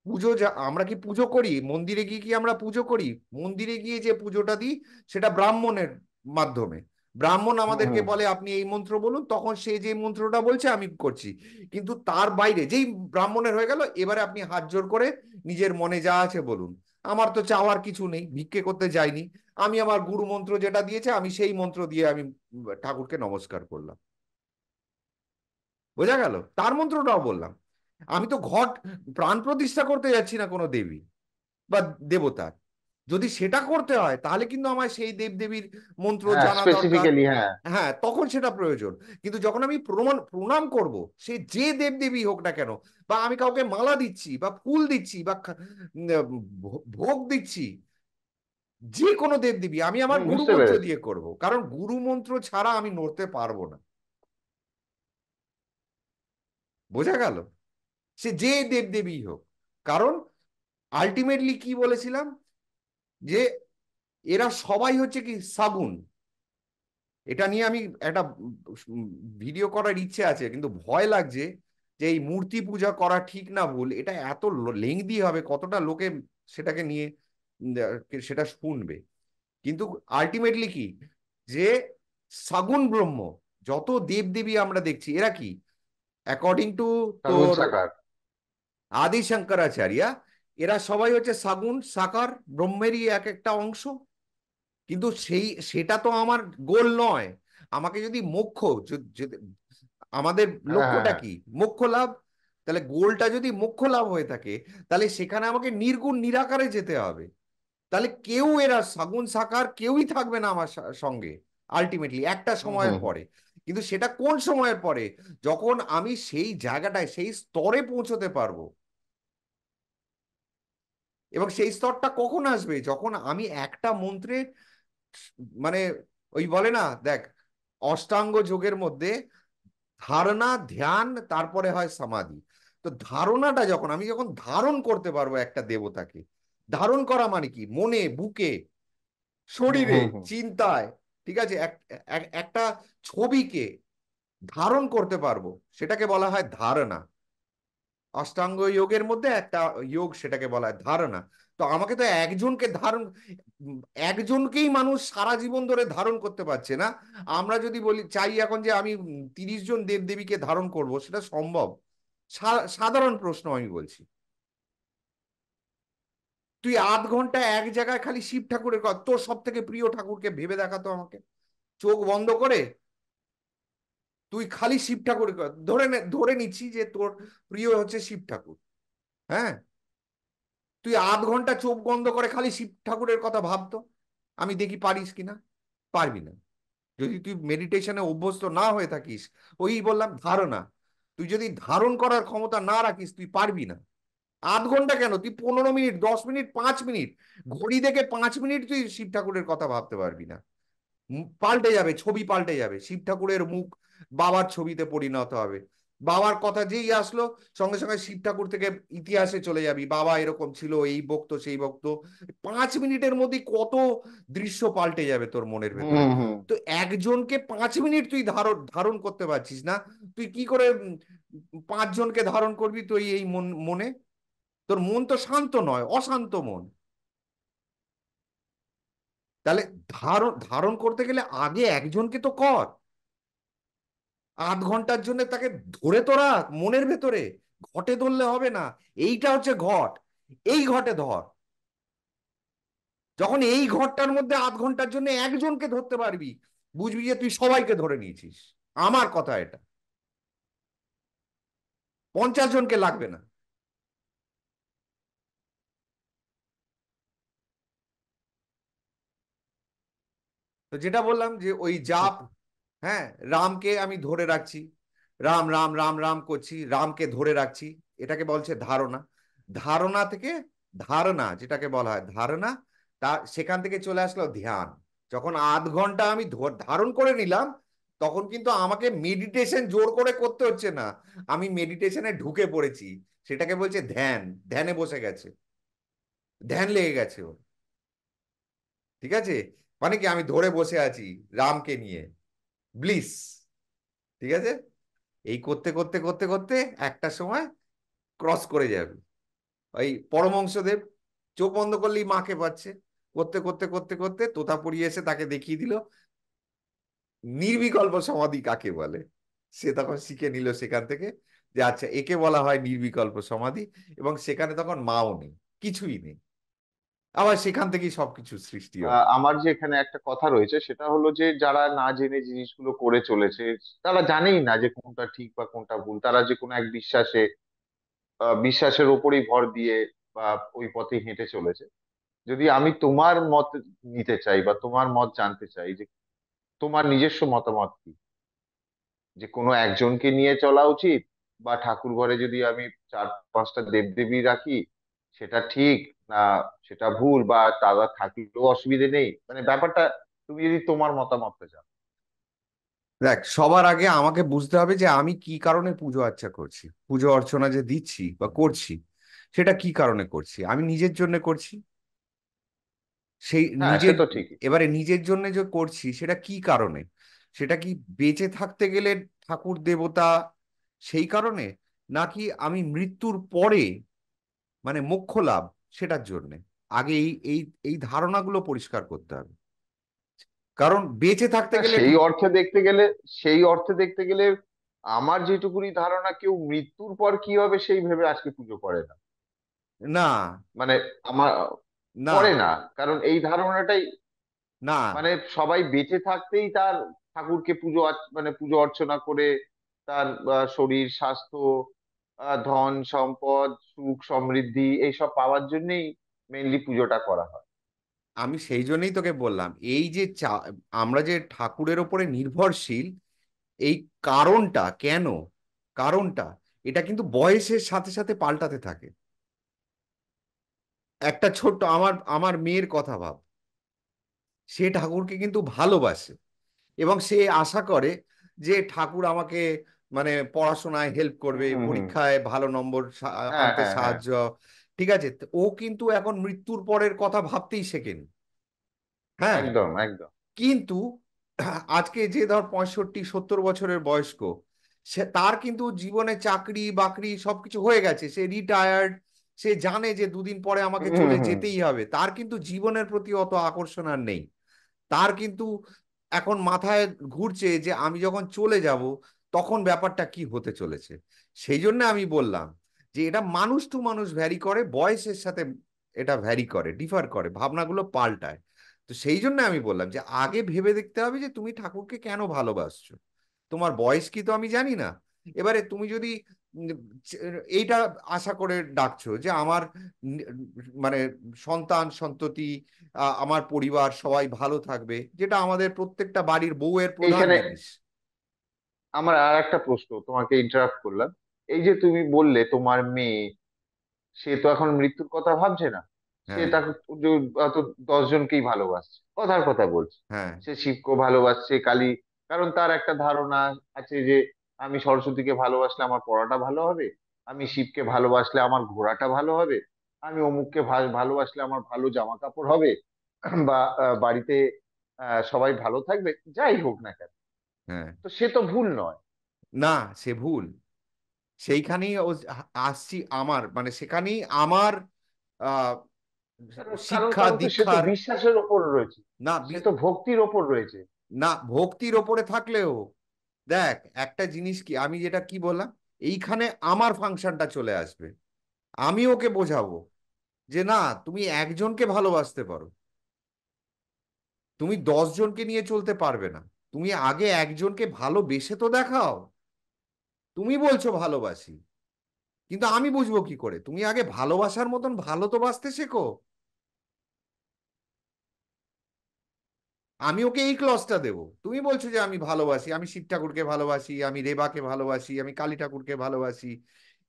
পুজো, যা আমরা কি পুজো করি মন্দিরে গিয়ে, কি আমরা পুজো করি? মন্দিরে গিয়ে যে পুজোটা দিই সেটা ব্রাহ্মণের মাধ্যমে। ব্রাহ্মণ হুম আমাদেরকে হুম বলে আপনি এই মন্ত্র বলুন, তখন সে যে মন্ত্রটা বলছে আমি করছি। কিন্তু তার বাইরে যেই ব্রাহ্মণের হয়ে গেল, এবারে আপনি হাত জোড় করে নিজের মনে যা আছে বলুন। আমার তো চাওয়ার কিছু নেই, ভিক্ষে করতে যাইনি। আমি আমার গুরু মন্ত্র যেটা দিয়েছে, আমি সেই মন্ত্র দিয়ে আমি ঠাকুরকে নমস্কার করলাম। বোঝা গেল? তার মন্ত্রটাও বললাম। আমি তো ঘট প্রাণ প্রতিষ্ঠা করতে যাচ্ছি না কোনো দেবী বা দেবতার। যদি সেটা করতে হয় তাহলে কিন্তু আমার সেই দেবদেবীর মন্ত্র হ্যাঁ, জানা দরকার। স্পেসিফিক্যালি হ্যাঁ। হ্যাঁ, তখন সেটা প্রয়োজন। কিন্তু যখন আমি প্রণাম করব, সে যে দেবদেবী হোক না কেন, বা আমি কাউকে মালা দিচ্ছি বা ফুল দিচ্ছি বা ভোগ দিচ্ছি, যে কোনো দেবদেবী আমি আমার গুরু বুঝতে মন্ত্র পেরেছি। দিয়ে করব, কারণ গুরু মন্ত্র ছাড়া আমি নড়তে পারবো না। বোঝা গেল? সে যে দেবদেবী হোক। কারণ আলটিমেটলি কি বলেছিলাম, যে এরা সবাই হচ্ছে কি সাগুন। এটা নিয়ে আমি একটা ভিডিও করার ইচ্ছে আছে, কিন্তু ভয় লাগছে যে এই মূর্তি পূজা করা ঠিক না ভুল, এটা এত লেংদি হবে, কতটা লোকে সেটাকে নিয়ে সেটা শুনবে। কিন্তু আলটিমেটলি কি, যে সাগুন ব্রহ্ম, যত দেবদেবী আমরা দেখছি, এরা কি অ্যাকর্ডিং টু সাগুন তোর সাকার। আদি শঙ্করাচার্য, এরা সবাই হচ্ছে সাগুন সাকার ব্রহ্মেরই এক একটা অংশ। কিন্তু সেটা তো আমার গোল নয়। আমাকে যদি মোক্ষ, যদি আমাদের হ্যাঁ হ্যাঁ লক্ষ্যটা হ্যাঁ। কি, মোক্ষ লাভ, তাহলে গোলটা যদি মোক্ষ লাভ হয়ে থাকে, তাহলে সেখানে আমাকে নির্গুণ নিরাকারে যেতে হবে। তাহলে কেউ, এরা সাগুন সাকার কেউই থাকবে না আমার সঙ্গে আলটিমেটলি একটা হুম সময়ের হুম হুম পরে। কিন্তু সেটা কোন সময়ের পরে? যখন আমি সেই জায়গাটায়, সেই স্তরে পৌঁছতে পারবো। এবং সেই স্তরটা কখন আসবে? যখন আমি একটা মন্ত্রে, মানে ওই বলে না, দেখ, অষ্টাঙ্গ যোগের মধ্যে ধারণা, ধ্যান, তারপরে হয় সমাধি। তো ধারণাটা যখন আমি, যখন ধারণ করতে পারবো একটা দেবতাকে, ধারণ করা মানে কি, মনে, বুকে, হুম শরীরে, হুম হুম চিন্তায়, ঠিক আছে, একটা ছবিকে ধারণ করতে পারবো, সেটাকে বলা হয় ধারণা। অষ্টাঙ্গ যোগের মধ্যে একটা যোগ, সেটাকে বলা হয় ধারণা। তো আমাকে তো একজনকে ধারণ, একজনকেই মানুষ সারা জীবন ধরে ধারণ করতে পারছে না। আমরা যদি বলি চাই এখন যে আমি 30 জন দেবদেবীকে ধারণ করব, সেটা সম্ভব? সাধারণ প্রশ্ন আমি বলছি। তুই আধ ঘন্টা এক জায়গায় খালি শিব ঠাকুরের কথা, তোর সব থেকে প্রিয় ঠাকুরকে ভেবে দেখাতো আমাকে, চোখ বন্ধ করে। তুই খালি শিব ঠাকুরের কথা ধরে নিচ্ছি যে তোর প্রিয় হচ্ছে শিব ঠাকুর। হ্যাঁ, তুই আধ ঘন্টা চোখ বন্ধ করে খালি শিব ঠাকুরের কথা ভাবতো, আমি দেখি পারিস কিনা। পারবি না। যদি তুই মেডিটেশনে অভ্যস্ত না হয়ে থাকিস, ওই বললাম ধারণা, তুই যদি ধারণ করার ক্ষমতা না রাখিস, তুই পারবি না। আধ ঘন্টা কেন, তুই 15 মিনিট, 10 মিনিট, 5 মিনিট, ঘড়ি দেখে 5 মিনিট তুই শিব ঠাকুরের কথা ভাবতে পারবি না। পাল্টে যাবে, ছবি পাল্টে যাবে, শিব ঠাকুরের মুখ বাবার ছবিতে পরিণত হবে। বাবার কথা যেই আসলো, সঙ্গে সঙ্গে শিব ঠাকুর থেকে ইতিহাসে চলে যাবি, বাবা এরকম ছিল, এই বক্ত সেই বক্ত। 5 মিনিটের মধ্যে কত দৃশ্য পাল্টে যাবে তোর মনের হুম ভেতরে। হুম হুম। তো একজনকে 5 মিনিট তুই ধারণ ধারণ করতে পারছিস না, তুই কি করে 5 জনকে ধারণ করবি তুই এই মনে? তোর মন তো শান্ত নয়, অশান্ত মন। তাহলে ধারণ ধারণ করতে গেলে আগে একজনকে তো কর। আধ ঘন্টার জন্য তাকে ধরে তোরা মনের ভেতরে, ঘটে ধরলে হবে না। এইটা হচ্ছে ঘট, এই ঘটে ধর। যখন এই ঘরটার মধ্যে আধ ঘন্টার জন্য একজনকে ধরতে পারবি, বুঝবি যে তুই সবাইকে ধরে নিয়েছিস। আমার কথা এটা, 50 জনকে লাগবে না। তো যেটা বললাম যে ওই জাপ, হ্যাঁ, রামকে আমি ধরে রাখছি, রাম রাম রাম রাম করছি, রামকে ধরে রাখছি, এটাকে বলছে ধারণা। ধারণা থেকে ধারণা, যেটাকে বলা হয় ধারণা, তা সেখান থেকে চলে আসলো ধ্যান। যখন আধ ঘন্টা আমি ধারণ করে নিলাম, তখন কিন্তু আমাকে মেডিটেশন জোর করে করতে হচ্ছে না, আমি মেডিটেশনে ঢুকে পড়েছি। সেটাকে বলছে ধ্যান। ধ্যানে বসে গেছে, ধ্যান লেগে গেছে ওর। ঠিক আছে, মানে কি আমি ধরে বসে আছি রামকে নিয়ে, ব্লিস। ঠিক আছে, এই করতে করতে করতে করতে একটা সময় ক্রস করে যাবে। ওই পরমহংসদেব চোখ বন্ধ করলেই মাকে পাচ্ছে, করতে করতে করতে করতে তোতাপুরি এসে তাকে দেখিয়ে দিল নির্বিকল্প সমাধি কাকে বলে। সে তখন শিখে নিল সেখান থেকে যে আচ্ছা একে বলা হয় নির্বিকল্প সমাধি। এবং সেখানে তখন মাও নেই, কিছুই নেই, আবার সেখান থেকেই সবকিছু সৃষ্টি হয়। আমার যে এখানে একটা কথা রয়েছে সেটা হলো যে যারা না জেনে জিনিসগুলো করে চলেছে, তারা জানেই না যে কোনটা ঠিক বা কোনটা ভুল, তারা যে কোনো এক বিশ্বাসের ওপরেই ভর দিয়ে বা ওই পথে হেঁটে চলেছে। যদি আমি তোমার মত নিতে চাই বা তোমার মত জানতে চাই যে তোমার নিজস্ব মতামত কি, যে কোনো একজনকে নিয়ে চলা উচিত, বা ঠাকুর ঘরে যদি আমি 4-5টা দেবদেবী রাখি সেটা ঠিক না সেটা ভুল, বা তারা থাকলেও অসুবিধে নেই, মানে ব্যাপারটা তুমি যদি তোমার মতামতটা চাও। দেখ, সবার আগে আমাকে বুঝতে হবে যে আমি কি কারণে পুজো আর্চা করছি, পুজো অর্চনা যে দিচ্ছি বা করছি, সেটা কি কারণে করছি। আমি নিজের জন্য করছি, সেই হ্যাঁ, সে নিজের, তো ঠিকই। এবারে নিজের জন্য যে করছি সেটা কি কারণে, সেটা কি বেঁচে থাকতে গেলে ঠাকুর দেবতা সেই কারণে, নাকি আমি মৃত্যুর পরে মানে মোক্ষ লাভ সেটার জন্যে। আগে এই এই এই ধারণাগুলো পরিষ্কার করতে হবে। কারণ বেঁচে থাকতে না, গেলে সেই অর্থে দেখতে গেলে আমার যেটুকুনি ধারণা, কেউ মৃত্যুর পর কি হবে সেই ভেবে আজকে পুজো করে না। না, মানে আমার না, করে না, কারণ এই ধারণাটাই, না, মানে সবাই বেঁচে থাকতেই তার ঠাকুরকে মানে পুজো অর্চনা করে তার শরীর স্বাস্থ্য, ধন সম্পদ, সুখ সমৃদ্ধি এইসব পাওয়ার জন্যই মেইনলি পুজোটা করা হয়। আমি সেই জন্যই তোকে বললাম এই যে আমরা যে ঠাকুরের ওপরে নির্ভরশীল, এই কারণটা কেন, কারণটা এটা কিন্তু বয়সের সাথে সাথে পাল্টাতে থাকে। একটা ছোট্ট আমার আমার মেয়ের কথা ভাব, সে ঠাকুরকে কিন্তু ভালোবাসে এবং সে আশা করে যে ঠাকুর আমাকে মানে পড়াশোনায় হেল্প করবে, হুম, হুম। পরীক্ষায় ভালো নম্বর হ্যাঁ, আনতে হ্যাঁ, হ্যাঁ। সাহায্য। ঠিক আছে, তো ও কিন্তু এখন মৃত্যুর পরের কথা ভাবতেই শেখেনি। হ্যাঁ, একদম, একদম। কিন্তু আজকে যে ধর 65-70 বছরের বয়স্ক, সে তার কিন্তু জীবনে চাকরি বাকরি সবকিছু হয়ে গেছে, সে রিটায়ার্ড, সে জানে যে দুদিন পরে আমাকে হুম, চলে হুম। যেতেই হবে, তার কিন্তু জীবনের প্রতি অত আকর্ষণ আর নেই। তার কিন্তু এখন মাথায় ঘুরছে যে আমি যখন চলে যাব তখন ব্যাপারটা কি হতে চলেছে। সেই জন্য আমি বললাম যে এটা মানুষ টু মানুষ ভ্যারি করে, বয়সের সাথে এটা ভ্যারি করে, ডিফার করে, ভাবনাগুলো পাল্টায়। তো সেই জন্য আমি বললাম যে আগে ভেবে দেখতে হবে যে তুমি ঠাকুরকে কেন ভালোবাসছো। তোমার বয়স কি তো আমি জানি না। এবারে তুমি যদি উম, এইটা আশা করে ডাকছো যে আমার নি- মানে সন্তান সন্ততি, আমার পরিবার সবাই ভালো থাকবে, যেটা আমাদের প্রত্যেকটা বাড়ির বউয়ের প্রধান এইখানে জিনিস। আমার আর একটা প্রশ্ন, তোমাকে ইন্টারাপ্ট করলাম। এই যে তুমি বললে তোমার মেয়ে, সে তো এখন মৃত্যুর কথা ভাবছে না, সে হ্যাঁ, তাকে হয়তো 10 জনকেই ভালোবাসছে, কথার কথা বলছে। হ্যাঁ, সে শিবকে ভালোবাসছে, কালী, কারণ তার একটা ধারণা আছে যে আমি সরস্বতীকে ভালোবাসলে আমার পড়াটা ভালো হবে, আমি শিবকে ভালোবাসলে আমার ঘোড়াটা ভালো হবে, আমি অমুককে ভালোবাসলে আমার ভালো জামা কাপড় হবে, বা বাড়িতে সবাই ভালো থাকবে, যাই হোক না কেন। হ্যাঁ, তো সে তো ভুল নয়। না, সে ভুল। সেইখানেই আসছি আমার মানে সেখানেই আমার আহ কারণ কারণ শিক্ষা কারণ তো সে তো দীক্ষার, বিশ্বাসের ওপর রয়েছে, না সে তো ভক্তির ওপর রয়েছে। না, ভক্তির ওপরে থাকলেও দেখ, একটা জিনিস কি আমি যেটা কি বললাম, এইখানে আমার ফাংশনটা চলে আসবে। আমি ওকে বোঝাবো যে না, তুমি একজনকে ভালোবাসতে পারো, তুমি 10 জনকে নিয়ে চলতে পারবে না। তুমি আগে একজনকে ভালোবেসে তো দেখাও। তুমি বলছো ভালোবাসি, কিন্তু আমি বুঝবো কি করে? তুমি আগে ভালোবাসার মতন ভালো তো বাসতে শেখো। আমি ওকে এই ক্লজটা দেবো, তুমি বলছো যে আমি ভালোবাসি, আমি শিব ঠাকুরকে ভালোবাসি, আমি রেবাকে ভালোবাসি, আমি কালী ঠাকুরকে ভালোবাসি,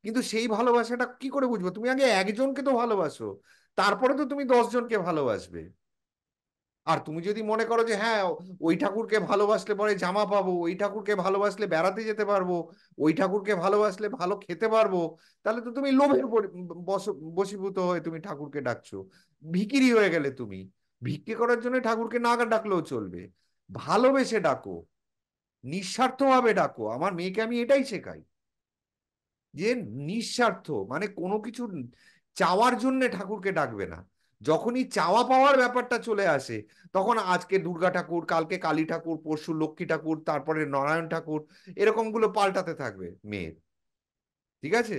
কিন্তু সেই ভালোবাসাটা কি করে বুঝবো? তুমি আগে একজনকে তো ভালোবাসো, তারপরে তো তুমি 10 জনকে ভালোবাসবে। আর তুমি যদি মনে করো যে হ্যাঁ, ওই ঠাকুরকে ভালোবাসলে পরে জামা পাবো, ওই ঠাকুরকে ভালোবাসলে বেড়াতে যেতে পারবো, ওই ঠাকুরকে ভালোবাসলে ভালো খেতে পারবো, তাহলে তো তুমি লোভের বশীভূত হয়ে তুমি ঠাকুরকে ডাকছো। ভিখিরি হয়ে গেলে তুমি। ভিক্ষে করার জন্য ঠাকুরকে না ডাকলেও চলবে, ভালোবেসে ডাকো, নিঃস্বার্থভাবে ডাকো। আমার মেয়েকে আমি এটাই শেখাই, যে নিঃস্বার্থ মানে কোনো কিছু চাওয়ার জন্য ঠাকুরকে ডাকবে না। যখনই চাওয়া পাওয়ার ব্যাপারটা চলে আসে, তখন আজকে দুর্গা ঠাকুর, কালকে কালী ঠাকুর, পরশু লক্ষ্মী ঠাকুর, তারপরে নারায়ণ ঠাকুর, এরকম গুলো পাল্টাতে থাকবে মেয়ের। ঠিক আছে?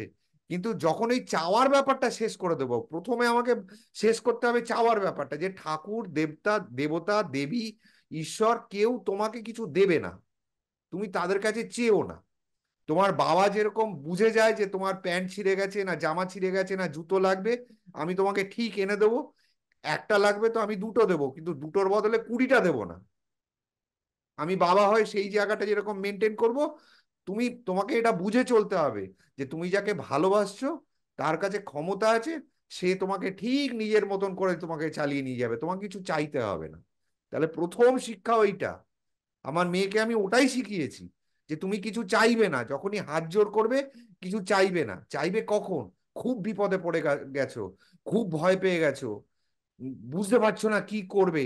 কিন্তু যখন এই চাওয়ার ব্যাপারটা শেষ করে দেবো, প্রথমে আমাকে শেষ করতে হবে চাওয়ার ব্যাপারটা, যে ঠাকুর দেবতা দেবতা দেবী ঈশ্বর কেউ তোমাকে কিছু দেবে না, তুমি তাদের কাছে চেয়েও না। তোমার বাবা যেরকম বুঝে যায় যে তোমার প্যান্ট ছিঁড়ে গেছে, না জামা ছিঁড়ে গেছে, না জুতো লাগবে, আমি তোমাকে ঠিক এনে দেবো। একটা লাগবে তো আমি দুটো দেবো, কিন্তু দুটোর বদলে 20টা দেবো না। আমি বাবা হয়ে সেই জায়গাটা যেরকম মেনটেন করব, তোমাকে এটা বুঝে চলতে হবে যে তুমি যাকে ভালোবাসছো তার কাছে ক্ষমতা আছে, সে তোমাকে ঠিক নিজের মতন করে তোমাকে চালিয়ে নিয়ে যাবে, তোমাকে কিছু চাইতে হবে না। তাহলে প্রথম শিক্ষা ওইটা। আমার মেয়েকে আমি ওটাই শিখিয়েছি, যে তুমি কিছু চাইবে না, যখনই হাত জোর করবে কিছু চাইবে না। চাইবে কখন? খুব বিপদে পড়ে গেছো, খুব ভয় পেয়ে গেছো, বুঝতে পারছো না কি করবে,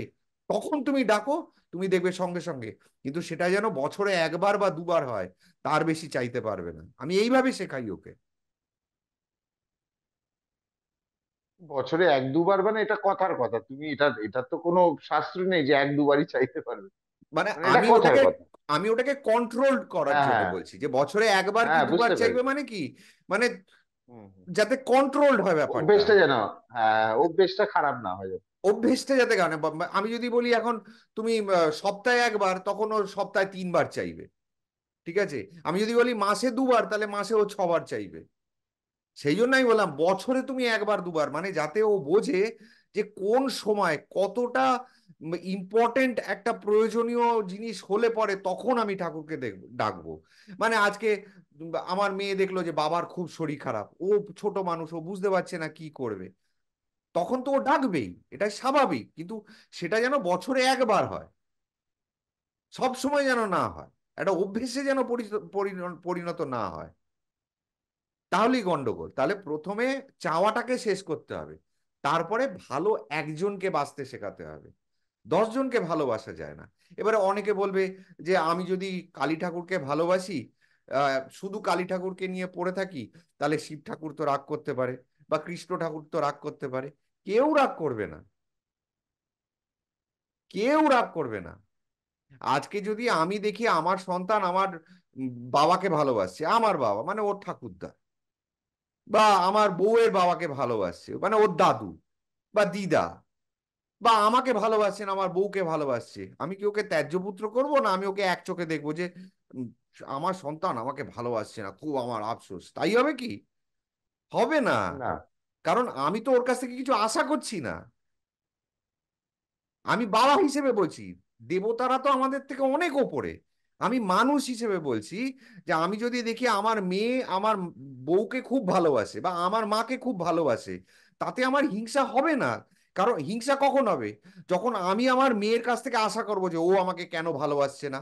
তখন তুমি ডাকো, তুমি দেখবে সঙ্গে সঙ্গে। কিন্তু সেটা যেন বছরে একবার বা দুবার হয়, তার বেশি চাইতে পারবে না। আমি এইভাবে শেখাই ওকে। বছরে এক দুবার মানে এটা কথার কথা, তুমি এটা, এটা তো কোনো শাস্ত্র নেই যে এক দুবারই চাইতে পারবে। মানে মানে এটা কথার কথা। আমি ওটাকে কন্ট্রোল করার হ্যাঁ জন্য হ্যাঁ বলছি, যে বছরে একবার কি হ্যাঁ, দুবার বুঝতে চাইবে পেরেছি। মানে কি, মানে হুম হুম। যাতে কন্ট্রোলড হয় ব্যাপারটা। অভ্যেসটা যেন, হ্যাঁ অভ্যেসটা খারাপ না হয়ে যায়। অভ্যেসটা যাতে গানে, আমি যদি বলি এখন তুমি সপ্তাহে একবার, তখন ও সপ্তাহে 3বার চাইবে। ঠিক আছে? আমি যদি বলি মাসে দুবার, তাহলে মাসে ও 6বার চাইবে। সেই জন্য আমি বললাম বছরে তুমি একবার দুবার, মানে যাতে ও বোঝে যে কোন সময় কতটা ইম্পর্টেন্ট একটা প্রয়োজনীয় জিনিস হলে পরে তখন আমি ঠাকুরকে দেখবো, ডাকবো। মানে আজকে আমার মেয়ে দেখলো যে বাবার খুব শরীর খারাপ, ও ছোট মানুষ, ও বুঝতে পারছে না কি করবে, তখন তো ও ডাকবেই, এটাই স্বাভাবিক। কিন্তু সেটা যেন বছরে একবার হয়, সব সময় যেন না হয়, একটা অভ্যেসে যেন পরিণত না হয়, তাহলেই গন্ডগোল। তাহলে প্রথমে চাওয়াটাকে শেষ করতে হবে, তারপরে ভালো একজনকে বাঁচতে শেখাতে হবে। 10 জনকে ভালোবাসা যায় না। এবারে অনেকে বলবে যে আমি যদি কালী ঠাকুরকে ভালোবাসি, শুধু কালী ঠাকুরকে নিয়ে পড়ে থাকি, তাহলে শিব ঠাকুর তো রাগ করতে পারে, বা কৃষ্ণ ঠাকুর তো রাগ করতে পারে। কেউ রাগ করবে না, কেউ রাগ করবে না। আজকে যদি আমি দেখি আমার সন্তান আমার বাবাকে ভালোবাসছে, আমার বাবা মানে ওর ঠাকুরদা, বা আমার বউয়ের বাবাকে ভালোবাসছে মানে ওর দাদু বা দিদা, বা আমাকে ভালোবাসছেন আমার বউকে ভালোবাসছে, আমি কি ওকে ত্যায্য পুত্র করবো? না আমি ওকে এক চোখে দেখবো যে উম, আমার সন্তান আমাকে ভালোবাসছে না, খুব আমার আফসোস, তাই হবে কি? হবে না। না কারণ আমি তো ওর কাছ থেকে কিছু আশা করছি না। আমি বাবা হিসেবে বলছি, দেবতারা তো আমাদের থেকে অনেক ওপরে। আমি মানুষ হিসেবে বলছি, যে আমি যদি দেখি আমার মেয়ে আমার বউকে খুব ভালোবাসে বা আমার মাকে খুব ভালোবাসে, তাতে আমার হিংসা হবে না। কারণ হিংসা কখন হবে? যখন আমি আমার মেয়ের কাছ থেকে আশা করব যে ও আমাকে কেন ভালোবাসছে না,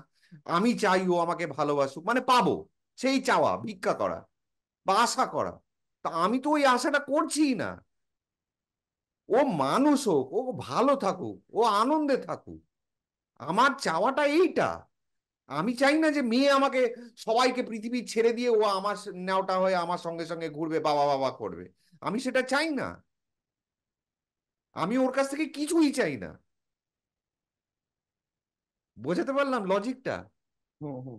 আমি চাই ও আমাকে ভালোবাসুক, মানে পাবো, সেই চাওয়া ভিক্ষা করা বা আশা করা। তা আমি তো ওই আশাটা করছি না। ও মানুষ হোক, ও ভালো থাকুক, ও আনন্দে থাকুক, আমার চাওয়াটা এইটা। আমি চাই না যে মেয়ে আমাকে, সবাইকে পৃথিবী ছেড়ে দিয়ে ও আমার নেওটা হয়ে আমার সঙ্গে সঙ্গে ঘুরবে, বাবা বাবা করবে। আমি সেটা চাই না। আমি ওর কাছ থেকে কিছুই চাই না। বোঝাতে পারলাম লজিকটা? হুম হুম।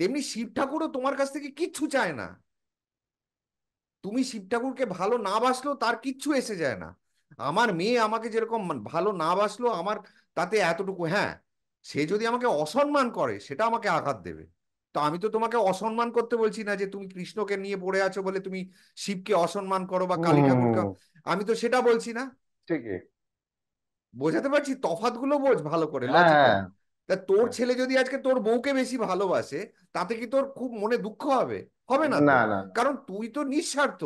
তেমনি শিব ঠাকুরও তোমার কাছ থেকে কিচ্ছু চায় না। তুমি শিব ঠাকুরকে ভালো না বাসলেও তার কিচ্ছু এসে যায় না। আমার মেয়ে আমাকে যেরকম ভালো না বাসলো আমার, তাতে এতটুকু, হ্যাঁ, সে যদি আমাকে অসম্মান করে সেটা আমাকে আঘাত দেবে। তো আমি তো তোমাকে অসম্মান করতে বলছি না যে তুমি কৃষ্ণকে নিয়ে পড়ে আছো বলে তুমি শিবকে অসম্মান করো বা হুম কালী হুম ঠাকুরকে। হুম, আমি তো সেটা বলছি না। ঠিকই। বোঝাতে পারছি তফাৎগুলো, বোঝ ভালো করে হ্যাঁ লজিক্যালি। তা তোর হ্যাঁ। ছেলে যদি আজকে তোর বউকে বেশি ভালোবাসে, তাতে কি তোর খুব মনে দুঃখ হবে? হবে না তো। না না না। কারণ তুই তো নিঃস্বার্থ।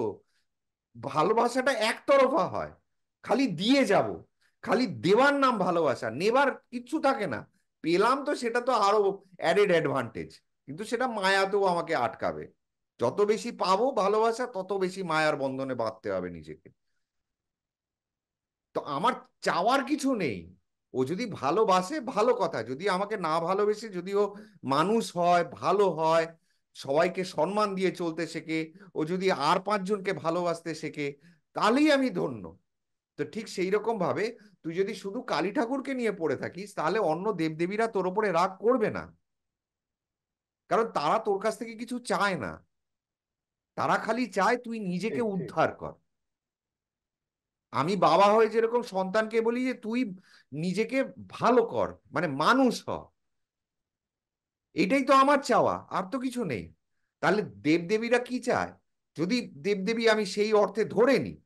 ভালোবাসাটা একতরফা হয়, খালি দিয়ে যাব। খালি দেওয়ার নাম ভালোবাসা, নেবার কিচ্ছু থাকে না। পেলাম তো সেটা তো আরো অ্যাডেড অ্যাডভান্টেজ। কিন্তু সেটা মায়াতেও আমাকে আটকাবে। যত বেশি পাবো ভালোবাসা, তত বেশি মায়ার বন্ধনে বাঁধতে হবে নিজেকে। তো আমার চাওয়ার কিছু নেই। ও যদি ভালোবাসে ভালো কথা, যদি আমাকে না ভালোবেসে যদি ও মানুষ হয়, ভালো হয়, সবাইকে সম্মান দিয়ে চলতে শেখে, ও যদি আর পাঁচজনকে ভালোবাসতে শেখে, তাহলেই আমি ধন্য। তো ঠিক সেই রকম ভাবে তুই যদি শুধু কালী ঠাকুরকে নিয়ে পড়ে থাকিস, তাহলে অন্য দেবদেবীরা তোর উপরে রাগ করবে না। কারণ তারা তোর কাছ থেকে কিছু চায় না। তারা খালি চায় তুই নিজেকে ঠিক ঠিক। উদ্ধার কর। আমি বাবা হয়ে যেরকম সন্তানকে বলি যে তুই নিজেকে ভালো কর, মানে মানুষ হ। এটাই তো আমার চাওয়া, আর তো কিছু নেই। তাহলে দেবদেবীরা কি চায়? যদি দেবদেবী আমি সেই অর্থে ধরে নিই,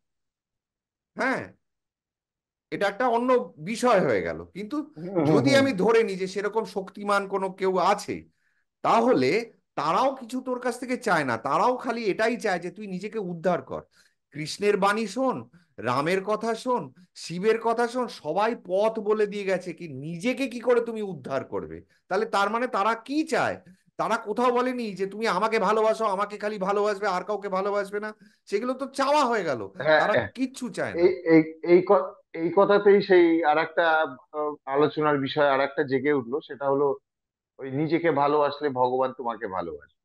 হ্যাঁ, এটা একটা অন্য বিষয় হয়ে গেল, কিন্তু হুম হুম যদি হুম। আমি ধরে নিই যে সেরকম শক্তিমান কোনো কেউ আছে, তাহলে তারাও কিছু তোর কাছ থেকে চায় না। তারাও খালি এটাই চায় যে তুই নিজেকে উদ্ধার কর। কৃষ্ণের বাণী শোন, রামের কথা শোন, শিবের কথা শোন, সবাই পথ বলে দিয়ে গেছে কি নিজেকে কি করে তুমি উদ্ধার করবে। তাহলে তার মানে তারা কি চায়? তারা কোথাও বলেনি যে তুমি আমাকে ভালোবাসো, আমাকে খালি ভালোবাসবে, আর কাউকে ভালোবাসবে না। সেগুলো তো চাওয়া হয়ে গেল। হ্যাঁ তারা কিচ্ছু চায় না। এই এই এই এই কথাতেই সেই আরেকটা আলোচনার বিষয় আরেকটা জেগে উঠলো, সেটা হলো ওই নিজেকে ভালোবাসলে ভগবান তোমাকে ভালোবাসে,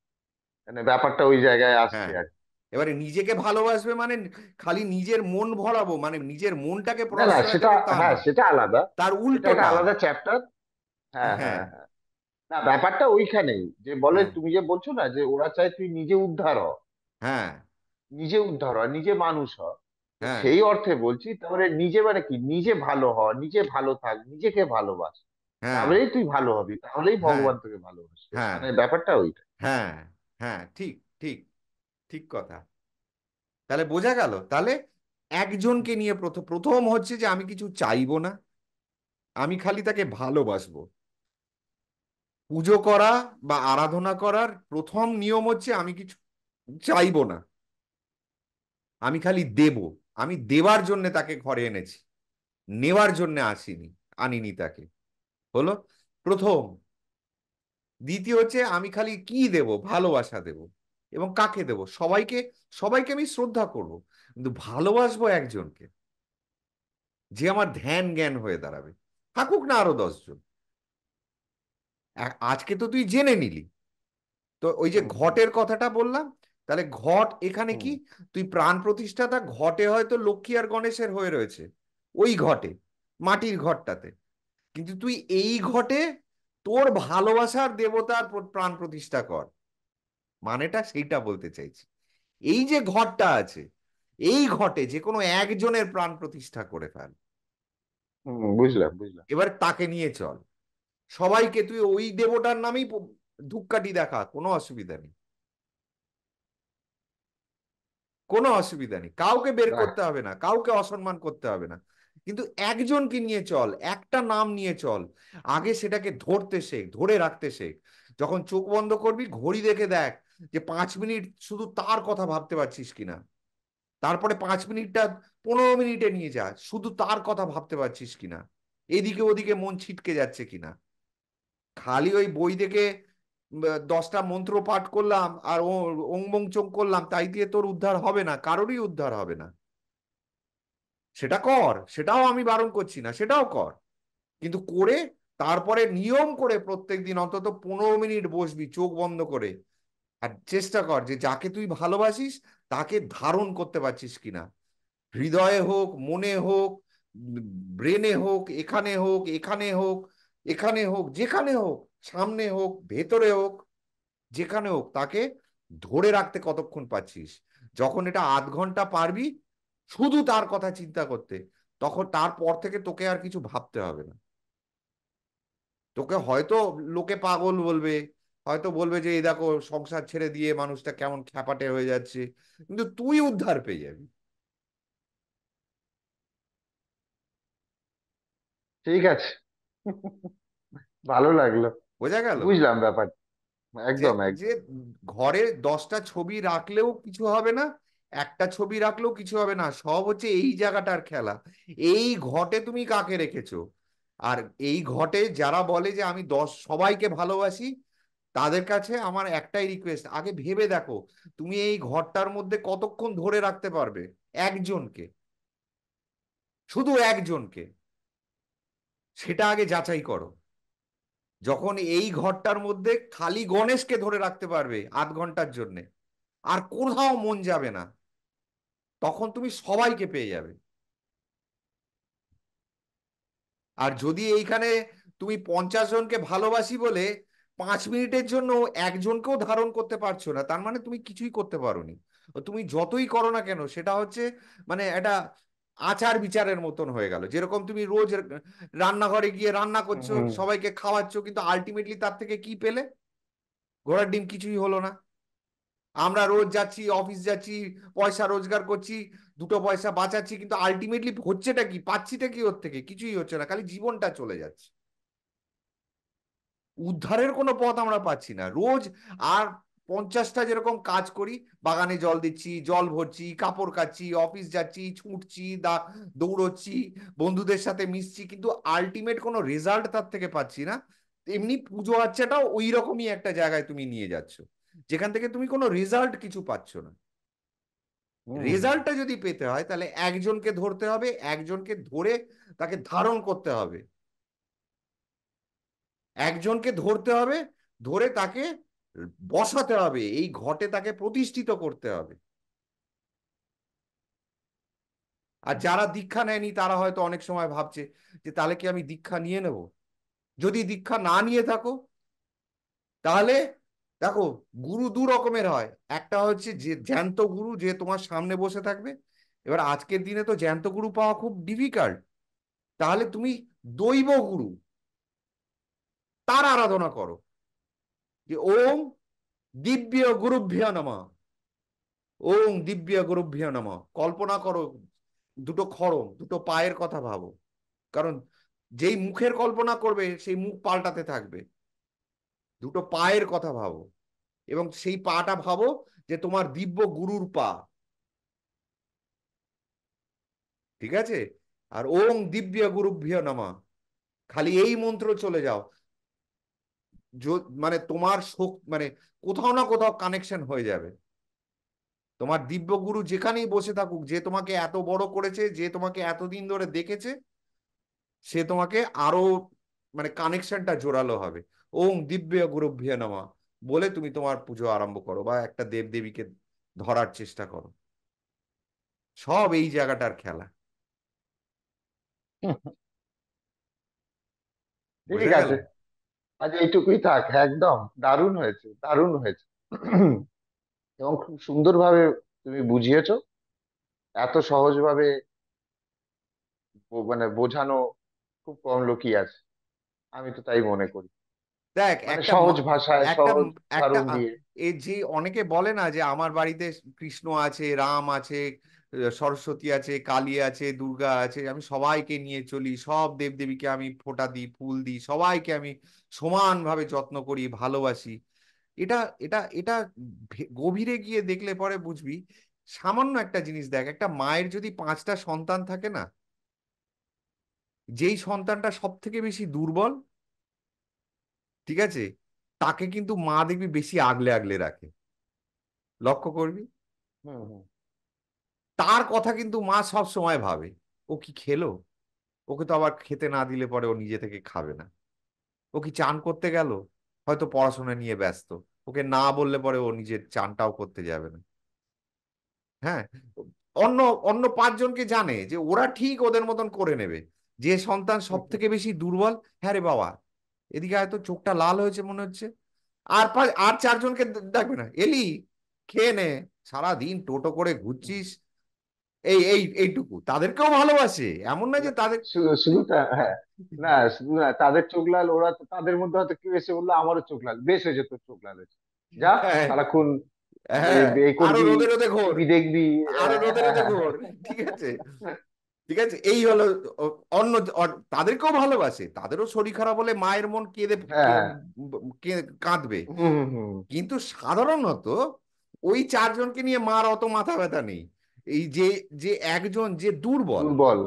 মানে ব্যাপারটা ওই জায়গায় আসছে হ্যাঁ, আর কি। এবারে নিজেকে ভালোবাসবে মানে খালি নিজের মন ভরাবো, মানে নিজের মনটাকে না না, প্রশ্রয় সেটা দেবে তা হ্যাঁ নয়। সেটা আলাদা। তার সেটা একটা উল্টোটা। আলাদা চ্যাপ্টার। হ্যাঁ হ্যাঁ, হ্যাঁ হ্যাঁ। না, ব্যাপারটা ওইখানেই যে বলে, হ্যাঁ, তুমি যে বলছো না যে ওরা চায় তুই নিজে উদ্ধার হ, হ্যাঁ, নিজে উদ্ধার হ, নিজে মানুষ হ। তো হ্যাঁ, সেই অর্থে বলছি, তাহলে নিজে মানে কি, নিজে ভালো হ, নিজে ভালো থাক, নিজেকে ভালোবাস, হ্যাঁ, তাহলেই তুই ভালো হবি, তাহলেই হ্যাঁ, ভগবান তোকে ভালোবাসবে, হ্যাঁ, মানে ব্যাপারটা ওইটা। হ্যাঁ, হ্যাঁ, ঠিক, ঠিক, ঠিক কথা। তাহলে বোঝা গেল। তাহলে একজনকে নিয়ে প্রথম প্রথম হচ্ছে যে আমি কিছু চাইবো না, আমি খালি তাকে ভালোবাসবো। পুজো করা বা আরাধনা করার প্রথম নিয়ম হচ্ছে আমি কিছু চাইবো না, আমি খালি দেব। আমি দেবার জন্য তাকে ঘরে এনেছি, নেওয়ার জন্য আসিনি, আনিনি তাকে। হলো প্রথম। দ্বিতীয় হচ্ছে আমি খালি কি দেব? ভালোবাসা দেব। এবং কাকে দেব? সবাইকে। সবাইকে আমি শ্রদ্ধা করব, কিন্তু ভালোবাসবো একজনকে, যে আমার ধ্যান জ্ঞান হয়ে দাঁড়াবে। থাকুক না আরো 10 জন। আজকে তো তুই জেনে নিলি। তো ওই যে হুম হুম ঘটের কথাটা বললাম, তাহলে ঘট এখানে হুম কি? তুই প্রাণ প্রতিষ্ঠাতা ঘটে হয়তো লক্ষ্মী আর গণেশের হয়ে রয়েছে, ওই ঘটে, মাটির ঘরটাতে। কিন্তু তুই এই ঘটে তোর ভালোবাসার দেবতার প্রাণ প্রতিষ্ঠা কর। মানেটা সেইটা বলতে চাইছি। এই যে ঘরটা আছে, এই ঘটে যে কোনো একজনের প্রাণ প্রতিষ্ঠা করে ফেল। হুম, বুঝলাম বুঝলাম। এবার তাকে নিয়ে চল। সবাইকে তুই ওই দেবতার নামেই ধূপকাঠি দেখা, কোনো অসুবিধা নেই। কোনো অসুবিধা নেই, কাউকে বের বাহ। করতে হবে না, কাউকে অসম্মান করতে হবে না। কিন্তু একজনকে নিয়ে চল, একটা নাম নিয়ে চল। আগে সেটাকে ধরতে শেখ, ধরে রাখতে শেখ। যখন চোখ বন্ধ করবি ঘড়ি দেখে দেখ যে 5 মিনিট শুধু তার কথা ভাবতে পারছিস কিনা। তারপরে 5 মিনিটটা 15 মিনিটে নিয়ে যা, শুধু তার কথা ভাবতে পারছিস কিনা। এদিকে ওদিকে মন ছিটকে যাচ্ছে কিনা। খালি ওই বই দেখে 10টা মন্ত্র পাঠ করলাম আর ওং বং চোং করলাম, তাই দিয়ে তোর উদ্ধার হবে না, কারোরই উদ্ধার হবে না। সেটা কর, সেটাও আমি বারণ করছি না, সেটাও কর। কিন্তু করে তারপরে নিয়ম করে প্রত্যেকদিন অন্তত 15 মিনিট বসবি চোখ বন্ধ করে। আর চেষ্টা কর যে যাকে তুই ভালোবাসিস তাকে ধারণ করতে পারছিস কিনা। হৃদয়ে হোক, মনে হোক, ব্রেনে হোক, এখানে হোক, এখানে হোক, এখানে হোক, যেখানে হোক, সামনে হোক, ভেতরে হোক, যেখানে হোক, তাকে ধরে রাখতে কতক্ষণ পাচ্ছিস। যখন এটা আধ ঘন্টা পারবি শুধু তার কথা চিন্তা করতে, তখন তারপর থেকে তোকে আর কিছু ভাবতে হবে না। তোকে হয়তো লোকে পাগল বলবে, হয়তো বলবে যে এই দেখো সংসার ছেড়ে দিয়ে মানুষটা কেমন খ্যাপাটে হয়ে যাচ্ছে, কিন্তু তুই উদ্ধার পেয়ে যাবি। ঠিক আছে। ভালো লাগলো। বোঝা গেল? বুঝলাম ব্যাপার। যে একদম যে একদম। ঘরে 10টা ছবি রাখলেও কিছু হবে না, একটা ছবি রাখলেও কিছু হবে না, সব হচ্ছে এই জায়গাটার খেলা। এই ঘটে তুমি কাকে রেখেছো? আর এই ঘটে যারা বলে যে আমি সবাইকে ভালোবাসি, তাদের কাছে আমার একটাই রিকোয়েস্ট, আগে ভেবে দেখো তুমি এই ঘরটার মধ্যে কতক্ষণ ধরে রাখতে পারবে একজনকে, শুধু একজনকে, সেটা আগে যাচাই করো। যখন এই ঘরটার মধ্যে খালি গণেশকে ধরে রাখতে পারবে 8 ঘন্টার জন্য, আর কোথাও মন যাবে না, তখন তুমি সবাইকে পেয়ে যাবে। আর যদি এইখানে তুমি 50 জনকে ভালোবাসি বলে 5 মিনিটের জন্য একজনকেও ধারণ করতে পারছো না, তার মানে তুমি কিছুই করতে পারোনি। তুমি যতই করো না কেন সেটা হচ্ছে মানে একটা আচার বিচারের মতন হয়ে গেল, যেরকম তুমি রোজ রান্নাঘরে গিয়ে রান্না করছো, হুম। সবাইকে খাওয়াচ্ছ, কিন্তু আলটিমেটলি তার থেকে কি পেলে? ঘোড়ার ডিম, কিছুই হলো না। আমরা রোজ যাচ্ছি, অফিস যাচ্ছি, পয়সা রোজগার করছি, 2টো পয়সা বাঁচাচ্ছি, কিন্তু আলটিমেটলি হচ্ছেটা কি, পাচ্ছিটা কি ওর থেকে? কিছুই হচ্ছে না, খালি জীবনটা চলে যাচ্ছে। উদ্ধারের কোনো পথ আমরা পাচ্ছি না রোজ। আর 50টা যেরকম কাজ করি, বাগানে জল দিচ্ছি, জল ভরছি, কাপড় কাচ্ছি, অফিস যাচ্ছি, ছুটছি, দৌড়চ্ছি, বন্ধুদের সাথে মিশছি, কিন্তু আলটিমেট কোনো রেজাল্ট তার থেকে পাচ্ছি না। এমনি পুজো আচ্চাটাও ওই রকমই একটা জায়গায় তুমি নিয়ে যাচ্ছ, যেখান থেকে তুমি কোনো রেজাল্ট কিছু পাচ্ছ না। হুম। রেজাল্টটা যদি পেতে হয় তাহলে একজনকে ধরতে হবে, একজনকে ধরে তাকে ধারণ করতে হবে, একজনকে ধরতে হবে, ধরে তাকে বসাতে হবে, এই ঘটে তাকে প্রতিষ্ঠিত করতে হবে। আর যারা দীক্ষা নেয়নি তারা হয়তো অনেক সময় ভাবছে যে তাহলে কি আমি দীক্ষা নিয়ে নেব? যদি দীক্ষা না নিয়ে থাকো তাহলে দেখো, গুরু 2 রকমের হয়। একটা হচ্ছে যে জ্যান্ত গুরু, যে তোমার সামনে বসে থাকবে। এবার আজকের দিনে তো জ্যান্ত গুরু পাওয়া খুব ডিফিকাল্ট। তাহলে তুমি দৈব গুরু, তার আরাধনা করো, যে ওম দিব্য গুরুভ্য নমঃ, ওম দিব্য গুরুভ্য নমঃ। কল্পনা করো 2টো খড়ম, 2টো পায়ের কথা ভাবো, কারণ যেই মুখের কল্পনা করবে সেই মুখ পাল্টাতে থাকবে। 2টো পায়ের কথা ভাবো, এবং সেই পাটা ভাবো যে তোমার দিব্য গুরুর পা। ঠিক আছে? আর ওম দিব্য গুরুভ্য নমঃ, খালি এই মন্ত্র চলে যাও। মানে তোমার মানে কোথাও না কোথাও কানেকশন হয়ে যাবে। তোমার দিব্য গুরু যেখানেই বসে থাকুক, যে তোমাকে এত বড় করেছে, যে তোমাকে এতদিন ধরে দেখেছে, সে তোমাকে আরো মানে কানেকশনটা জোরালো হবে। ওম দিব্য গুরুভ্য নমঃ বলে তুমি তোমার পুজো আরম্ভ করো, বা একটা দেব দেবীকে ধরার চেষ্টা করো। সব এই জায়গাটার খেলা। ঠিক বোঝা গেল? আছে। আজ এইটুকুই থাক। একদম দারুণ হয়েছে, দারুণ হয়েছে। এবং খুব সুন্দরভাবে তুমি বুঝিয়েছো। এত সহজভাবে মানে বোঝানো খুব কম লোকই আছে, আমি তো তাই মনে করি। দেখ মানে একটা সহজ ভাষায় একটা সহজ একটা উদাহরণ দিয়ে। এই যে অনেকে বলে না যে আমার বাড়িতে কৃষ্ণ আছে, রাম আছে, সরস্বতী আছে, কালী আছে, দুর্গা আছে, আমি সবাইকে নিয়ে চলি, সব দেবদেবীকে আমি ফোঁটা দিই, ফুল দিই, সবাইকে আমি সমানভাবে যত্ন করি, ভালোবাসি। এটা এটা এটা গভীরে গিয়ে দেখলে পরে বুঝবি। সামান্য একটা জিনিস দেখ, একটা মায়ের যদি 5টা সন্তান থাকে না, যেই সন্তানটা সব থেকে বেশি দুর্বল, ঠিক আছে, তাকে কিন্তু মা দেখবি বেশি আগলে আগলে রাখে। লক্ষ্য করবি, হুম হুম। তার কথা কিন্তু মা সব সময় ভাবে। ও কি খেলো? ওকে তো আবার খেতে না দিলে পরে ও নিজে থেকে খাবে না। ও কি চান করতে গেল? হয়তো পড়াশোনা নিয়ে ব্যস্ত, ওকে না বললে পরে ও নিজের চানটাও করতে যাবে না। হ্যাঁ, অন্য অন্য 5 জনকে জানে যে ওরা ঠিক ওদের মতন করে নেবে। যে সন্তান সব থেকে বেশি দুর্বল, হ্যাঁ রে বাবা, এদিকে হয়তো চোখটা লাল হয়েছে মনে হচ্ছে, আর 4 জনকে ডাকবে না, এলি খেয়ে নে, সারাদিন টোটো করে ঘুরছিস, এইটুকু তাদেরকেও ভালোবাসে, এমন না না, যে তাদের শুধু শুধু হ্যাঁ, না শুধু না, তাদের চোখ লাল, ওরা তাদের মধ্যে হয়তো কেউ এসে বললো আমারও চোখ লাল, বেশ হয়েছে তোর চোখ লাল হয়েছে, যা হ্যাঁ, সারাক্ষণ হ্যাঁ, এ আরো করবি, রোদে রোদে ঘোর, টিভি দেখবি। আরো হ্যাঁ, রোদে হ্যাঁ, রোদে ঘোর, ঠিক আছে, ঠিক আছে, এই হলো অন্য তাদেরকেও ভালোবাসে, তাদেরও শরীর খারাপ হলে মায়ের মন কেঁদে হ্যাঁ, হ্যাঁ। কাঁদবে। হুম, হুম, হুম। কিন্তু সাধারণত ওই চারজনকে নিয়ে মার অত মাথা ব্যথা নেই। এই যে, যে একজন যে দুর্বল, দুর্বল।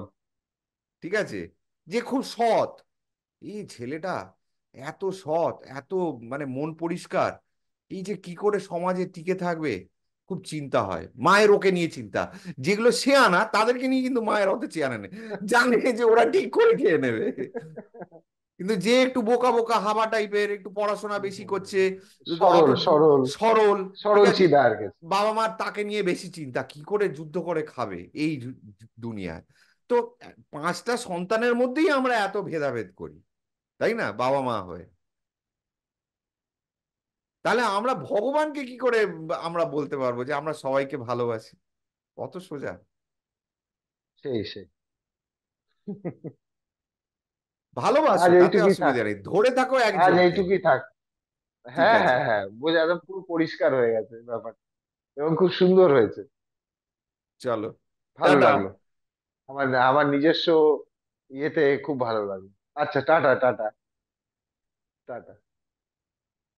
ঠিক আছে, যে খুব সৎ, এই ছেলেটা এত সৎ, এত মানে মন পরিষ্কার, এই যে কি করে সমাজে টিকে থাকবে, খুব চিন্তা হয় মায়ের, ওকে নিয়ে চিন্তা। যেগুলো সে আনা তাদেরকে নিয়ে কিন্তু মায়ের অত চেয়ারে নেই, জানে যে ওরা ঠিক করে খেয়ে নেবে। কিন্তু যে একটু বোকা বোকা হাবা টাইপের, একটু পড়াশোনা হুম, বেশি হুম, হুম। করছে, অত সরল সরল, সরল, ঠিক সরল আছে, সিধা আর কি। বাবা মার তাকে নিয়ে বেশি চিন্তা, কি করে যুদ্ধ করে খাবে এই দুনিয়ায়। তো পাঁচটা সন্তানের মধ্যেই আমরা এত ভেদাভেদ করি, তাই না, বাবা মা হয়ে। তাহলে আমরা ভগবানকে কি করে আমরা বলতে পারবো যে আমরা সবাইকে ভালোবাসি? অত সোজা। সেই সেই। ভালোবাসো, আজ তাতে এইটুকুই থাক, অসুবিধা নেই, ধরে থাকো আজ একজনকে। এইটুকুই থাক। ঠিক হ্যাঁ, আছে, হ্যাঁ, হ্যাঁ, বোঝা একদম পুরো পরিষ্কার হয়ে গেছে ব্যাপারটা, এবং খুব সুন্দর হয়েছে। চলো, ভালো টাটা। লাগলো। আমার আমার নিজস্ব ইয়েতে খুব ভালো লাগলো। আচ্ছা, টাটা টাটা। টাটা।